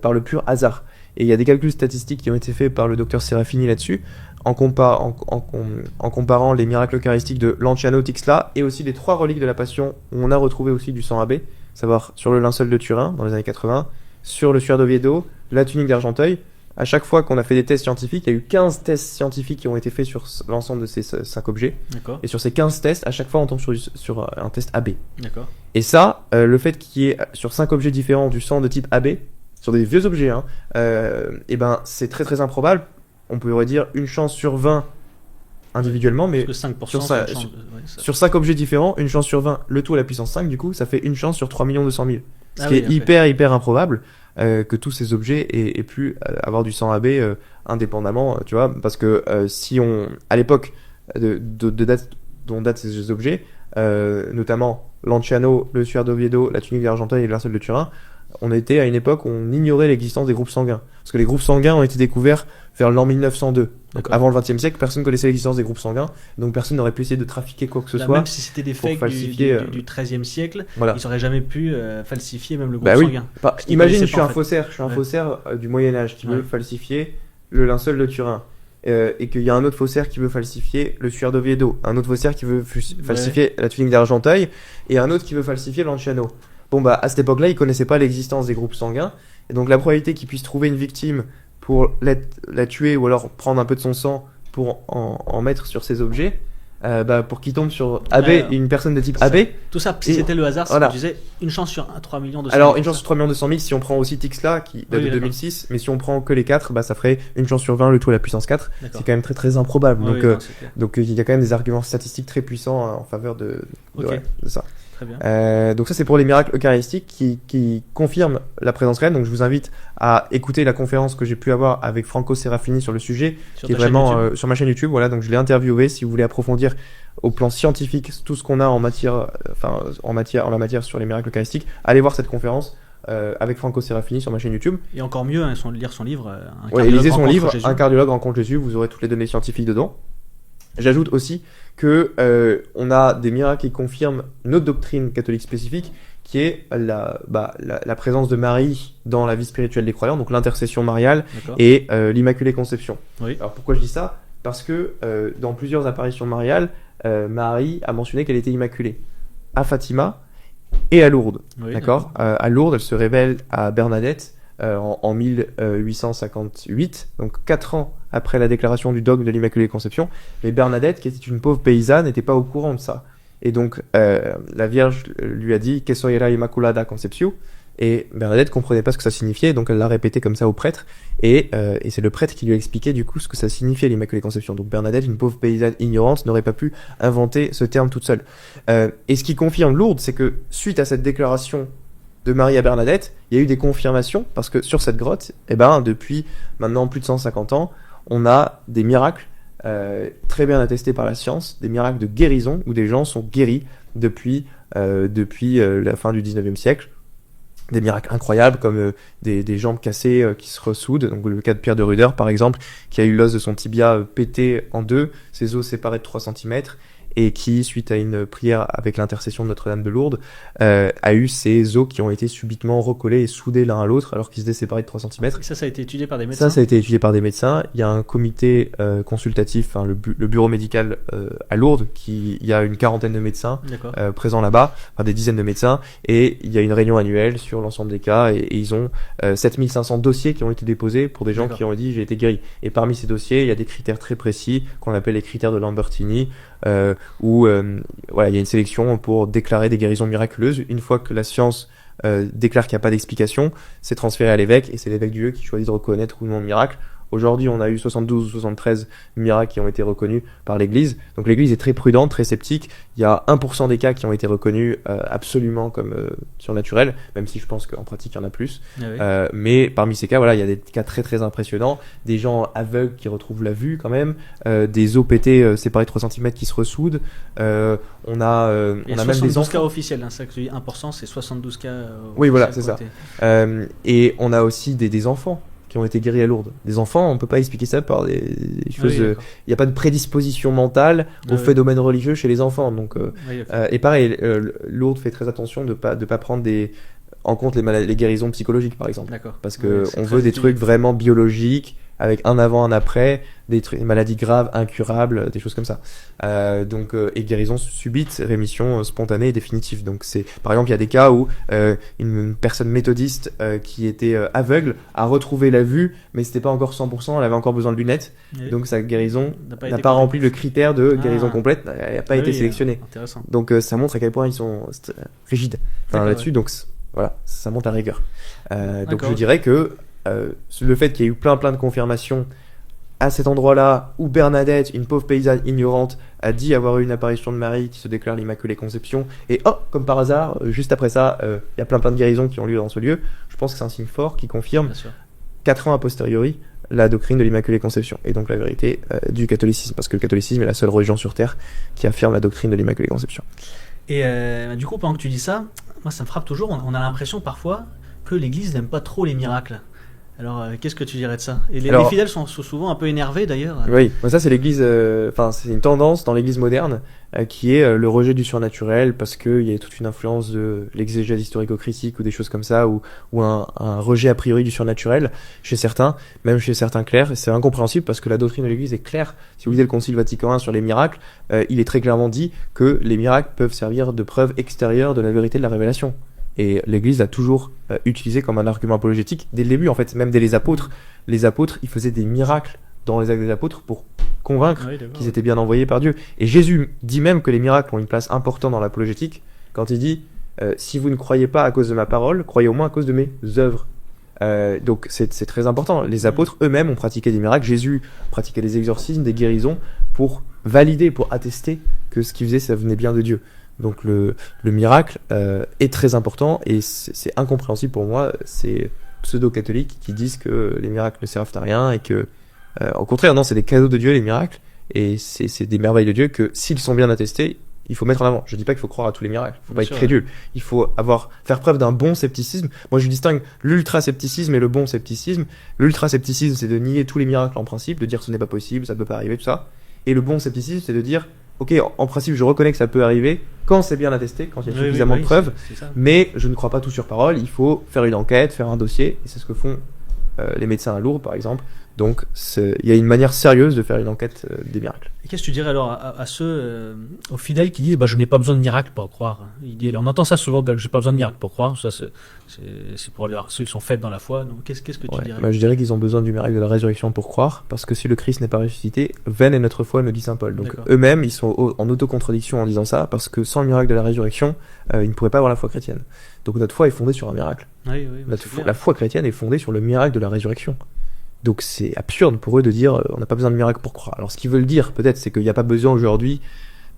par le pur hasard. Et il y a des calculs statistiques qui ont été faits par le docteur Serafini là-dessus, en comparant les miracles eucharistiques de Lanciano, Tixla et aussi les 3 reliques de la Passion où on a retrouvé aussi du sang AB, à savoir sur le linceul de Turin dans les années 80, sur le suaire d'Oviedo, la tunique d'Argenteuil. À chaque fois qu'on a fait des tests scientifiques, il y a eu 15 tests scientifiques qui ont été faits sur l'ensemble de ces 5 objets. D'accord. Et sur ces 15 tests, à chaque fois on tombe sur un test AB. D'accord. Et ça, le fait qu'il y ait sur 5 objets différents du sang de type AB, sur des vieux objets, et ben c'est très très improbable. On pourrait dire une chance sur 20 individuellement, mais Parce que 5%, sur c'est ça- une chance ça- sur 5 objets différents, une chance sur 20, le tout à la puissance 5, du coup, ça fait une chance sur 3 200 000. Ce Ah qui oui, est ok. hyper improbable que tous ces objets aient pu avoir du 100 AB indépendamment, tu vois, parce que si on, à l'époque de date, dont datent ces objets, notamment l'Anciano, le Suaire d'Oviedo, la tunique d'Argenteuil et le linceul de Turin, on était à une époque où on ignorait l'existence des groupes sanguins. Parce que les groupes sanguins ont été découverts vers l'an 1902. Donc D'accord. avant le XXe siècle, personne ne connaissait l'existence des groupes sanguins, donc personne n'aurait pu essayer de trafiquer quoi que ce Là, soit. même si c'était des pour fakes falsifier, du XIIIe siècle, Voilà. ils n'auraient jamais pu falsifier même le groupe Bah oui. sanguin. qu'ils Imagine, connaissaient je suis pas, un en fait. faussaire, Ouais. du Moyen Âge qui veut Ouais. falsifier le linceul de Turin. Et qu'il y a un autre faussaire qui veut falsifier le Suaire d'Oviedo, un autre faussaire qui veut falsifier la tunique d'Argenteuil, et un autre qui veut falsifier l'Anciano. Bon bah à cette époque-là, ils connaissaient pas l'existence des groupes sanguins, et donc la probabilité qu'ils puissent trouver une victime pour la tuer ou alors prendre un peu de son sang pour en mettre sur ces objets, pour qu'il tombe sur AB, Ouais. une personne de type Ça- AB. Tout ça, si Et c'était le hasard, voilà. tu disais une chance sur 3 millions de Alors, une chance sur 3 200 000 si on prend aussi Tixla qui date Oui, de d'accord. 2006, mais si on prend que les 4, ça ferait une chance sur 20, le tout à la puissance 4. C'est D'accord. quand même très improbable. Oui, donc, oui, non, c'est clair. il y a quand même des arguments statistiques très puissants en faveur de Ok. de ça. Très bien. Donc ça c'est pour les miracles eucharistiques qui confirment la présence réelle. Donc je vous invite à écouter la conférence que j'ai pu avoir avec Franco Serafini sur le sujet, Sur qui est ta chaîne vraiment YouTube. sur ma chaîne YouTube. Voilà, donc je l'ai interviewé. Si vous voulez approfondir au plan scientifique tout ce qu'on a en matière en la matière sur les miracles eucharistiques, allez voir cette conférence avec Franco Serafini sur ma chaîne YouTube. Et encore mieux, hein, lire son livre. Un Ouais, cardiologue lisez son rencontre livre, Jésus. Un cardiologue rencontre Jésus, vous aurez toutes les données scientifiques dedans. J'ajoute aussi que on a des miracles qui confirment notre doctrine catholique spécifique, qui est la présence de Marie dans la vie spirituelle des croyants, donc l'intercession mariale D'accord. et l'Immaculée Conception. Oui. Alors pourquoi je dis ça ? Parce que dans plusieurs apparitions mariales, Marie a mentionné qu'elle était immaculée à Fatima et à Lourdes. Oui, D'accord. À Lourdes, elle se révèle à Bernadette en 1858, donc 4 ans après la déclaration du dogme de l'Immaculée Conception. Mais Bernadette, qui était une pauvre paysanne, n'était pas au courant de ça. Et donc, la Vierge lui a dit « Que soy la Immaculada Conceptio ?» Et Bernadette comprenait pas ce que ça signifiait, donc elle l'a répété comme ça au prêtre. Et c'est le prêtre qui lui a expliqué du coup ce que ça signifiait l'Immaculée Conception. Donc Bernadette, une pauvre paysanne ignorante, n'aurait pas pu inventer ce terme toute seule. Et ce qui confirme Lourdes, c'est que suite à cette déclaration de Marie à Bernadette, il y a eu des confirmations, parce que sur cette grotte, depuis maintenant plus de 150 ans, on a des miracles très bien attestés par la science, des miracles de guérison, où des gens sont guéris depuis la fin du 19e siècle. Des miracles incroyables comme des jambes cassées qui se ressoudent, donc le cas de Pierre de Ruder par exemple, qui a eu l'os de son tibia pété en deux, ses os séparés de 3 cm, et qui, suite à une prière avec l'intercession de Notre-Dame de Lourdes, a eu ses os qui ont été subitement recollés et soudés l'un à l'autre alors qu'ils étaient séparés de 3 cm. Et ça a été étudié par des médecins. Ça a été étudié par des médecins. Il y a un comité consultatif, le bureau médical à Lourdes, il y a une quarantaine de médecins D'accord. présents là-bas, des dizaines de médecins, et il y a une réunion annuelle sur l'ensemble des cas, et ils ont 7500 dossiers qui ont été déposés pour des gens D'accord. qui ont dit j'ai été guéri. Et parmi ces dossiers, il y a des critères très précis qu'on appelle les critères de Lambertini, où il y a une sélection pour déclarer des guérisons miraculeuses. Une fois que la science déclare qu'il n'y a pas d'explication, c'est transféré à l'évêque, et c'est l'évêque du lieu qui choisit de reconnaître ou non le miracle. Aujourd'hui, on a eu 72 ou 73 miracles qui ont été reconnus par l'Église. Donc l'Église est très prudente, très sceptique. Il y a 1% des cas qui ont été reconnus absolument comme surnaturels, même si je pense qu'en pratique, il y en a plus. Ah oui. Mais parmi ces cas, il y a des cas très impressionnants. Des gens aveugles qui retrouvent la vue quand même. Des os pétés séparés de 3 cm qui se ressoudent. On a Il y a même des 72 enfants. cas officiels, hein, ça que tu dis 1%, c'est 72 cas Oui, voilà, officiels c'est qui ça. ont été- Et on a aussi des enfants qui ont été guéris à Lourdes. Des enfants, on peut pas expliquer ça par des Ah choses. oui, d'accord. Il n'y a pas de prédisposition mentale Ah au oui. phénomène religieux chez les enfants. Donc, Oui, ok. et pareil, Lourdes fait très attention de pas prendre en compte les guérisons psychologiques, par exemple. D'accord. Parce que Ouais, c'est on très veut des étudié. trucs vraiment biologiques, avec un avant, un après, des maladies graves, incurables, des choses comme ça. Et guérison subite, rémission spontanée et définitive. Donc par exemple, il y a des cas où une personne méthodiste qui était aveugle a retrouvé la vue, mais c'était pas encore 100%, elle avait encore besoin de lunettes. Oui. Donc sa guérison N'a n'a été pas compris. rempli le critère de Ah. guérison complète, elle n'a pas Ah été oui, sélectionnée. Intéressant. Donc ça montre à quel point ils sont rigides D'accord, là-dessus. Donc voilà, ça monte à rigueur. Donc D'accord. je dirais que le fait qu'il y ait eu plein de confirmations à cet endroit-là où Bernadette, une pauvre paysanne ignorante, a dit avoir eu une apparition de Marie qui se déclare l'Immaculée Conception, et comme par hasard, juste après ça, il y a plein de guérisons qui ont lieu dans ce lieu, je pense que c'est un signe fort qui confirme, 4 ans a posteriori, la doctrine de l'Immaculée Conception, et donc la vérité du catholicisme, parce que le catholicisme est la seule religion sur Terre qui affirme la doctrine de l'Immaculée Conception. Et du coup, pendant que tu dis ça, moi ça me frappe toujours, on a l'impression parfois que l'Église n'aime pas trop les miracles. Alors, qu'est-ce que tu dirais de ça? Et les fidèles sont souvent un peu énervés d'ailleurs. Oui, ça c'est l'Église, c'est une tendance dans l'Église moderne qui est le rejet du surnaturel parce qu'il y a toute une influence de l'exégèse historico-critique ou des choses comme ça, ou un rejet a priori du surnaturel chez certains, même chez certains clercs. C'est incompréhensible parce que la doctrine de l'Église est claire. Si vous lisez le Concile Vatican I sur les miracles, il est très clairement dit que les miracles peuvent servir de preuve extérieure de la vérité de la révélation. Et l'Église l'a toujours utilisé comme un argument apologétique dès le début, en fait, même dès les apôtres. Les apôtres, ils faisaient des miracles dans les actes des apôtres pour convaincre qu'ils étaient bien envoyés par Dieu. Et Jésus dit même que les miracles ont une place importante dans l'apologétique quand il dit si vous ne croyez pas à cause de ma parole, croyez au moins à cause de mes œuvres. Donc c'est très important. Les apôtres eux-mêmes ont pratiqué des miracles. Jésus pratiquait des exorcismes, des guérisons pour valider, pour attester que ce qu'il faisait, ça venait bien de Dieu. Donc le miracle est très important et c'est incompréhensible pour moi ces pseudo-catholiques qui disent que les miracles ne servent à rien et que, au contraire, non, c'est des cadeaux de Dieu les miracles et c'est des merveilles de Dieu que s'ils sont bien attestés, il faut mettre en avant. Je dis pas qu'il faut croire à tous les miracles, il faut pas être crédule. Il faut faire preuve d'un bon scepticisme. Moi je distingue l'ultra-scepticisme et le bon scepticisme. L'ultra-scepticisme c'est de nier tous les miracles en principe, de dire ce n'est pas possible, ça ne peut pas arriver, tout ça. Et le bon scepticisme c'est de dire ok, en principe, je reconnais que ça peut arriver quand c'est bien attesté, quand il y a suffisamment de preuves, mais je ne crois pas tout sur parole. Il faut faire une enquête, faire un dossier, et c'est ce que font les médecins à Lourdes, par exemple. Donc, il y a une manière sérieuse de faire une enquête des miracles. Et qu'est-ce que tu dirais alors à ceux, aux fidèles qui disent je n'ai pas besoin de miracle pour croire? On entend ça souvent, je n'ai pas besoin de miracle pour croire. Ça, c'est pour ceux qui sont faibles dans la foi. Donc, qu'est-ce que tu dirais? Je dirais qu'ils ont besoin du miracle de la résurrection pour croire, parce que si le Christ n'est pas ressuscité, vaine est notre foi, nous dit saint Paul. Donc, eux-mêmes, ils sont en autocontradiction en disant ça, parce que sans le miracle de la résurrection, ils ne pourraient pas avoir la foi chrétienne. Donc, notre foi est fondée sur un miracle. La foi chrétienne est fondée sur le miracle de la résurrection. Donc c'est absurde pour eux de dire on n'a pas besoin de miracles pour croire. Alors ce qu'ils veulent dire peut-être c'est qu'il n'y a pas besoin aujourd'hui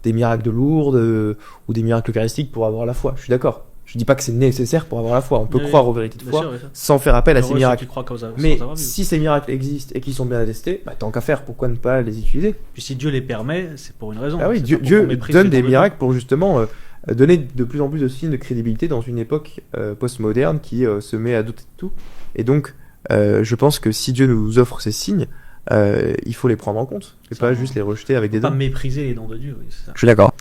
des miracles de Lourdes ou des miracles eucharistiques pour avoir la foi. Je suis d'accord. Je dis pas que c'est nécessaire pour avoir la foi. On peut croire aux vérités de foi sans faire appel à ces miracles. Mais si ces miracles existent et qu'ils sont bien attestés, tant qu'à faire, pourquoi ne pas les utiliser? Puis si Dieu les permet, c'est pour une raison. Ah oui, Dieu donne des miracles pour justement donner de plus en plus de signes de crédibilité dans une époque postmoderne qui se met à douter de tout. Et donc je pense que si Dieu nous offre ces signes, il faut les prendre en compte et pas juste les rejeter avec des dons. Pas mépriser les dons de Dieu, oui, c'est ça. Je suis d'accord.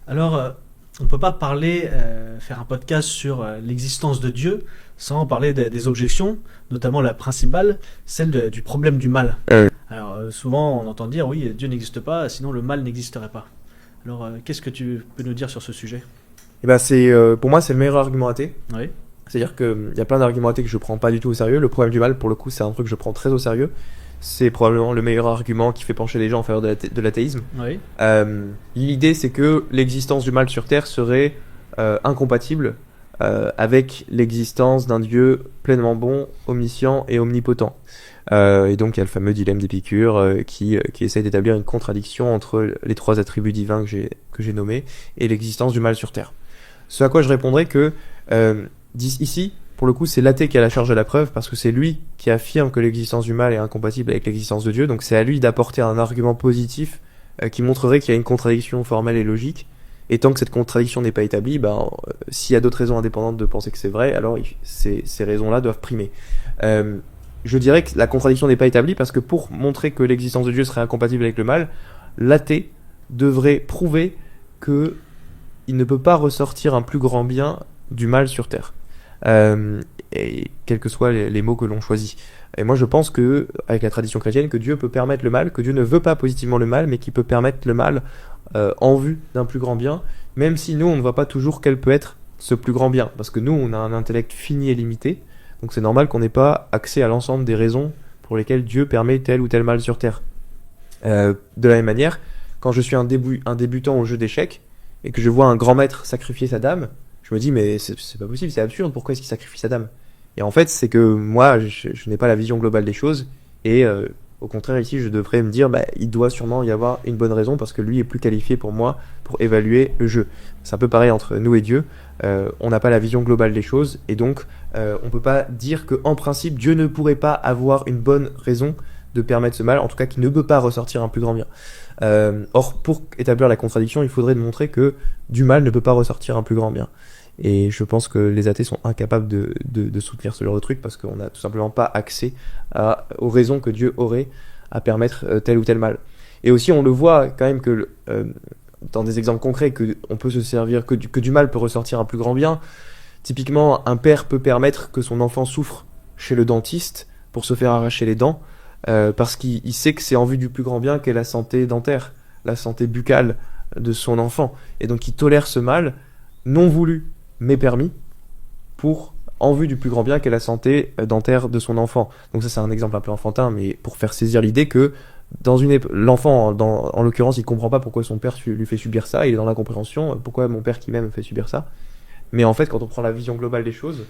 Alors, on ne peut pas faire un podcast sur l'existence de Dieu sans parler des objections, notamment la principale, celle du problème du mal. Alors, souvent, on entend dire, oui, Dieu n'existe pas, sinon le mal n'existerait pas. Alors, qu'est-ce que tu peux nous dire sur ce sujet? Pour moi, c'est le meilleur argument athée. Oui. C'est-à-dire qu'il y a plein d'arguments athées que je prends pas du tout au sérieux. Le problème du mal, pour le coup, c'est un truc que je prends très au sérieux. C'est probablement le meilleur argument qui fait pencher les gens en faveur de l'athéisme. Oui. L'idée, c'est que l'existence du mal sur Terre serait incompatible avec l'existence d'un Dieu pleinement bon, omniscient et omnipotent. Et donc, il y a le fameux dilemme d'Épicure qui essaie d'établir une contradiction entre les 3 attributs divins que j'ai nommés et l'existence du mal sur Terre. Ce à quoi je répondrais que ici, pour le coup, c'est l'athée qui a la charge de la preuve parce que c'est lui qui affirme que l'existence du mal est incompatible avec l'existence de Dieu. Donc c'est à lui d'apporter un argument positif qui montrerait qu'il y a une contradiction formelle et logique. Et tant que cette contradiction n'est pas établie, s'il y a d'autres raisons indépendantes de penser que c'est vrai, alors ces raisons-là doivent primer. Je dirais que la contradiction n'est pas établie parce que pour montrer que l'existence de Dieu serait incompatible avec le mal, l'athée devrait prouver que il ne peut pas ressortir un plus grand bien du mal sur Terre. Et quels que soient les mots que l'on choisit. Et moi je pense que, avec la tradition chrétienne, que Dieu peut permettre le mal, que Dieu ne veut pas positivement le mal, mais qu'il peut permettre le mal en vue d'un plus grand bien, même si nous on ne voit pas toujours quel peut être ce plus grand bien, parce que nous on a un intellect fini et limité, donc c'est normal qu'on n'ait pas accès à l'ensemble des raisons pour lesquelles Dieu permet tel ou tel mal sur Terre. De la même manière, quand je suis un débutant au jeu d'échecs, et que je vois un grand maître sacrifier sa dame, je me dis mais c'est pas possible, c'est absurde, pourquoi est-ce qu'il sacrifie sa dame? Et en fait c'est que moi je n'ai pas la vision globale des choses et Au contraire, ici, je devrais me dire, il doit sûrement y avoir une bonne raison parce que lui est plus qualifié pour moi pour évaluer le jeu. C'est un peu pareil entre nous et Dieu. On n'a pas la vision globale des choses et donc on peut pas dire qu'en principe, Dieu ne pourrait pas avoir une bonne raison de permettre ce mal, en tout cas qui ne peut pas ressortir un plus grand bien. Or, pour établir la contradiction, il faudrait montrer que du mal ne peut pas ressortir un plus grand bien. Et je pense que les athées sont incapables de soutenir ce genre de truc parce qu'on n'a tout simplement pas accès aux raisons que Dieu aurait à permettre tel ou tel mal. Et aussi, on le voit quand même que dans des exemples concrets, qu'on peut se servir, que du mal peut ressortir un plus grand bien. Typiquement, un père peut permettre que son enfant souffre chez le dentiste pour se faire arracher les dents parce qu'il sait que c'est en vue du plus grand bien qu'est la santé dentaire, la santé buccale de son enfant. Et donc, il tolère ce mal non voulu mais permis en vue du plus grand bien qu'est la santé dentaire de son enfant. Donc ça c'est un exemple un peu enfantin, mais pour faire saisir l'idée que l'enfant, en l'occurrence, il comprend pas pourquoi son père lui fait subir ça, il est dans l'incompréhension, pourquoi mon père qui m'aime me fait subir ça. Mais en fait, quand on prend la vision globale des choses,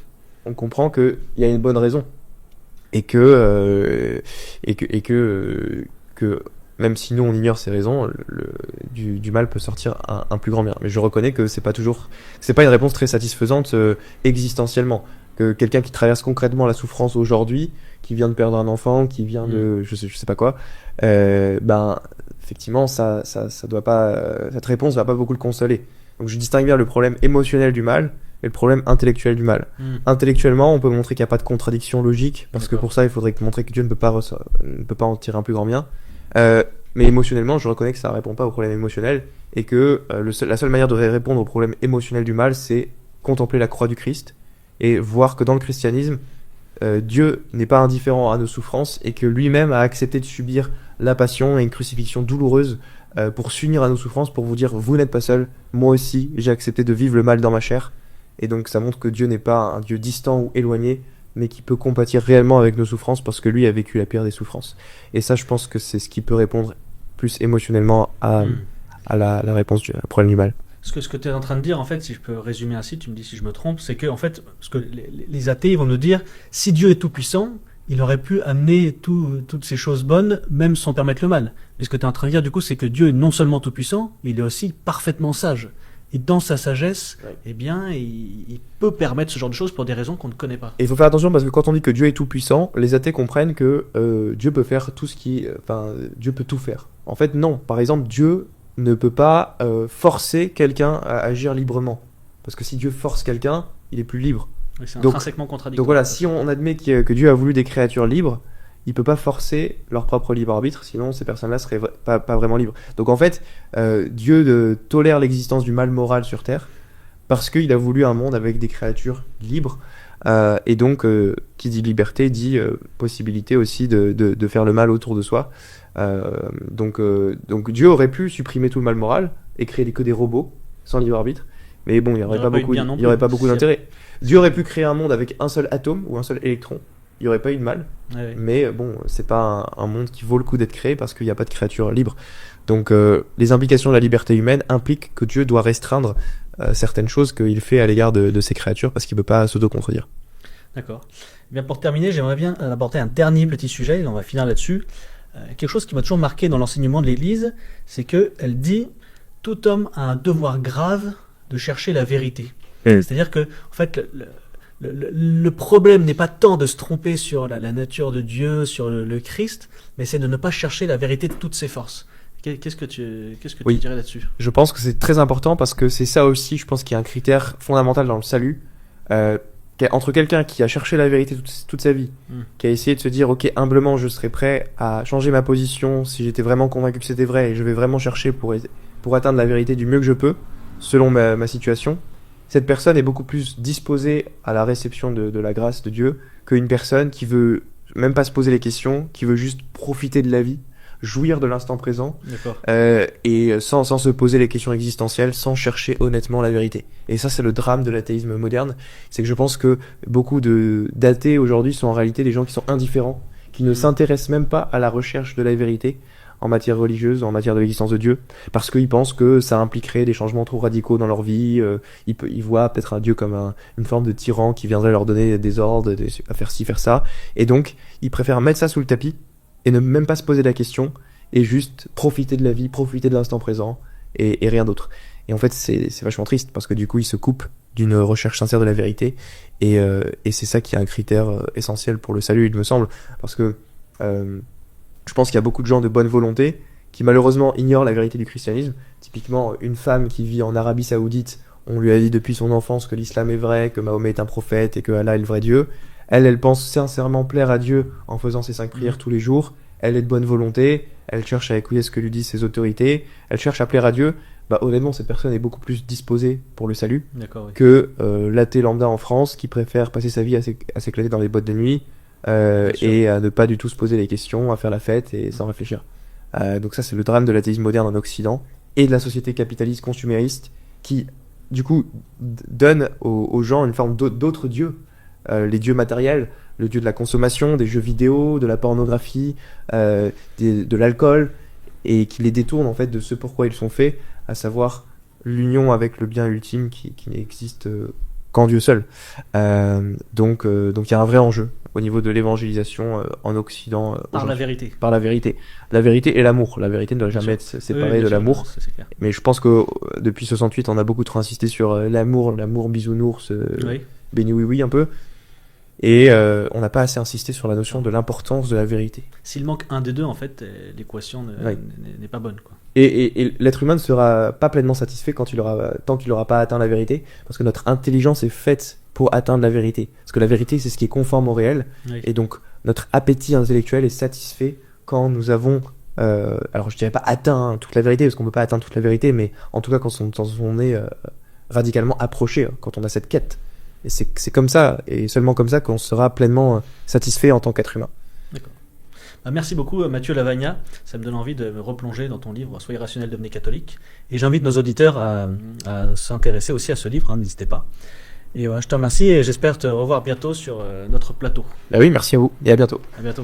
on comprend qu'il y a une bonne raison. Et que même si nous on ignore ces raisons, du mal peut sortir un plus grand bien. Mais je reconnais que c'est pas une réponse très satisfaisante existentiellement. Que quelqu'un qui traverse concrètement la souffrance aujourd'hui, qui vient de perdre un enfant, qui vient de je sais pas quoi, effectivement ça doit pas, cette réponse va pas beaucoup le consoler. Donc je distingue bien le problème émotionnel du mal et le problème intellectuel du mal. Intellectuellement, on peut montrer qu'il n'y a pas de contradiction logique, parce que pour ça il faudrait montrer que Dieu ne peut pas en tirer un plus grand bien. Mais émotionnellement, je reconnais que ça répond pas au problème émotionnel et que la seule manière de répondre au problème émotionnel du mal, c'est contempler la croix du Christ et voir que dans le christianisme, Dieu n'est pas indifférent à nos souffrances et que lui-même a accepté de subir la passion et une crucifixion douloureuse pour s'unir à nos souffrances, pour vous dire vous n'êtes pas seul, moi aussi j'ai accepté de vivre le mal dans ma chair. Et donc ça montre que Dieu n'est pas un Dieu distant ou éloigné, mais qui peut compatir réellement avec nos souffrances parce que lui a vécu la pire des souffrances. Et ça, je pense que c'est ce qui peut répondre plus émotionnellement à la réponse du problème du mal. Ce que tu es en train de dire, en fait, si je peux résumer ainsi, tu me dis si je me trompe, c'est que, en fait, ce que les athées vont nous dire, si Dieu est tout-puissant, il aurait pu amener toutes ces choses bonnes, même sans permettre le mal. Mais ce que tu es en train de dire, du coup, c'est que Dieu est non seulement tout-puissant, mais il est aussi parfaitement sage. Et dans sa sagesse, eh bien, il peut permettre ce genre de choses pour des raisons qu'on ne connaît pas. Et il faut faire attention parce que quand on dit que Dieu est tout puissant, les athées comprennent que Dieu peut faire tout Dieu peut tout faire. En fait, non. Par exemple, Dieu ne peut pas forcer quelqu'un à agir librement. Parce que si Dieu force quelqu'un, il est plus libre. Oui, c'est intrinsèquement contradictoire. Donc voilà, si on admet que Dieu a voulu des créatures libres, il peut pas forcer leur propre libre arbitre, sinon ces personnes-là seraient pas vraiment libres. Donc en fait, Dieu tolère l'existence du mal moral sur Terre parce qu'il a voulu un monde avec des créatures libres. Et donc, qui dit liberté dit possibilité aussi de faire le mal autour de soi. Donc Dieu aurait pu supprimer tout le mal moral et créer que des robots sans libre arbitre. Mais bon, il n'y aurait pas beaucoup d'intérêt. Dieu aurait pu créer un monde avec un seul atome ou un seul électron. Il n'y aurait pas eu de mal. Ouais. Mais bon, c'est pas un monde qui vaut le coup d'être créé parce qu'il n'y a pas de créature libre. Donc les implications de la liberté humaine impliquent que Dieu doit restreindre certaines choses qu'il fait à l'égard de ses créatures parce qu'il ne peut pas s'auto-contredire. D'accord. Eh bien, pour terminer, j'aimerais bien aborder un dernier petit sujet, et on va finir là-dessus. Quelque chose qui m'a toujours marqué dans l'enseignement de l'Église, c'est qu'elle dit « Tout homme a un devoir grave de chercher la vérité ». C'est-à-dire que, en fait, le problème n'est pas tant de se tromper sur la nature de Dieu, sur le Christ, mais c'est de ne pas chercher la vérité de toutes ses forces. Qu'est-ce que tu dirais là-dessus ? Je pense que c'est très important parce que c'est ça aussi, je pense, qui est un critère fondamental dans le salut. Entre quelqu'un qui a cherché la vérité toute sa vie, qui a essayé de se dire, ok, humblement, je serais prêt à changer ma position si j'étais vraiment convaincu que c'était vrai et je vais vraiment chercher pour atteindre la vérité du mieux que je peux, selon ma situation. Cette personne est beaucoup plus disposée à la réception de la grâce de Dieu qu'une personne qui veut même pas se poser les questions, qui veut juste profiter de la vie, jouir de l'instant présent, et sans se poser les questions existentielles, sans chercher honnêtement la vérité. Et ça, c'est le drame de l'athéisme moderne, c'est que je pense que beaucoup d'athées aujourd'hui sont en réalité des gens qui sont indifférents, qui ne s'intéressent même pas à la recherche de la vérité, en matière religieuse, en matière de l'existence de Dieu, parce qu'ils pensent que ça impliquerait des changements trop radicaux dans leur vie. Ils voient peut-être un Dieu comme une forme de tyran qui viendrait leur donner des ordres, à faire ci, faire ça. Et donc, ils préfèrent mettre ça sous le tapis et ne même pas se poser la question, et juste profiter de la vie, profiter de l'instant présent, et rien d'autre. Et en fait, c'est vachement triste, parce que du coup, ils se coupent d'une recherche sincère de la vérité, et c'est ça qui est un critère essentiel pour le salut, il me semble, parce que je pense qu'il y a beaucoup de gens de bonne volonté qui malheureusement ignorent la vérité du christianisme. Typiquement, une femme qui vit en Arabie Saoudite, on lui a dit depuis son enfance que l'islam est vrai, que Mahomet est un prophète et que Allah est le vrai Dieu. Elle pense sincèrement plaire à Dieu en faisant ses 5 prières tous les jours. Elle est de bonne volonté, elle cherche à écouter ce que lui disent ses autorités, elle cherche à plaire à Dieu. Bah, honnêtement, cette personne est beaucoup plus disposée pour le salut que l'athée lambda en France qui préfère passer sa vie à s'éclater dans les boîtes de nuit et à ne pas du tout se poser les questions, à faire la fête et sans réfléchir. Donc ça, c'est le drame de l'athéisme moderne en Occident et de la société capitaliste consumériste qui, du coup, donne aux gens une forme d'autres dieux. Les dieux matériels, le dieu de la consommation, des jeux vidéo, de la pornographie, de l'alcool, et qui les détourne en fait de ce pourquoi ils sont faits, à savoir l'union avec le bien ultime qui n'existe qu'en Dieu seul. Donc il y a un vrai enjeu au niveau de l'évangélisation en Occident. Par la vérité. Par la vérité. La vérité et l'amour. La vérité ne doit jamais être séparée de l'amour. Mais je pense que depuis 68, on a beaucoup trop insisté sur l'amour bisounours, béni oui oui un peu. Et on n'a pas assez insisté sur la notion de l'importance de la vérité. S'il manque un des deux, en fait, l'équation n'est pas bonne, quoi. Et l'être humain ne sera pas pleinement satisfait tant qu'il n'aura pas atteint la vérité, parce que notre intelligence est faite pour atteindre la vérité. Parce que la vérité, c'est ce qui est conforme au réel, et donc notre appétit intellectuel est satisfait quand nous avons, alors je dirais pas atteint toute la vérité, parce qu'on ne peut pas atteindre toute la vérité, mais en tout cas quand on est radicalement approché, quand on a cette quête. Et c'est comme ça, et seulement comme ça, qu'on sera pleinement satisfait en tant qu'être humain. D'accord. Merci beaucoup Mathieu Lavagna, ça me donne envie de me replonger dans ton livre « Soyez rationnel, devenez catholique ». Et j'invite nos auditeurs à s'intéresser aussi à ce livre, n'hésitez pas. Et je te remercie et j'espère te revoir bientôt sur notre plateau. Bah oui, merci à vous et à bientôt. À bientôt.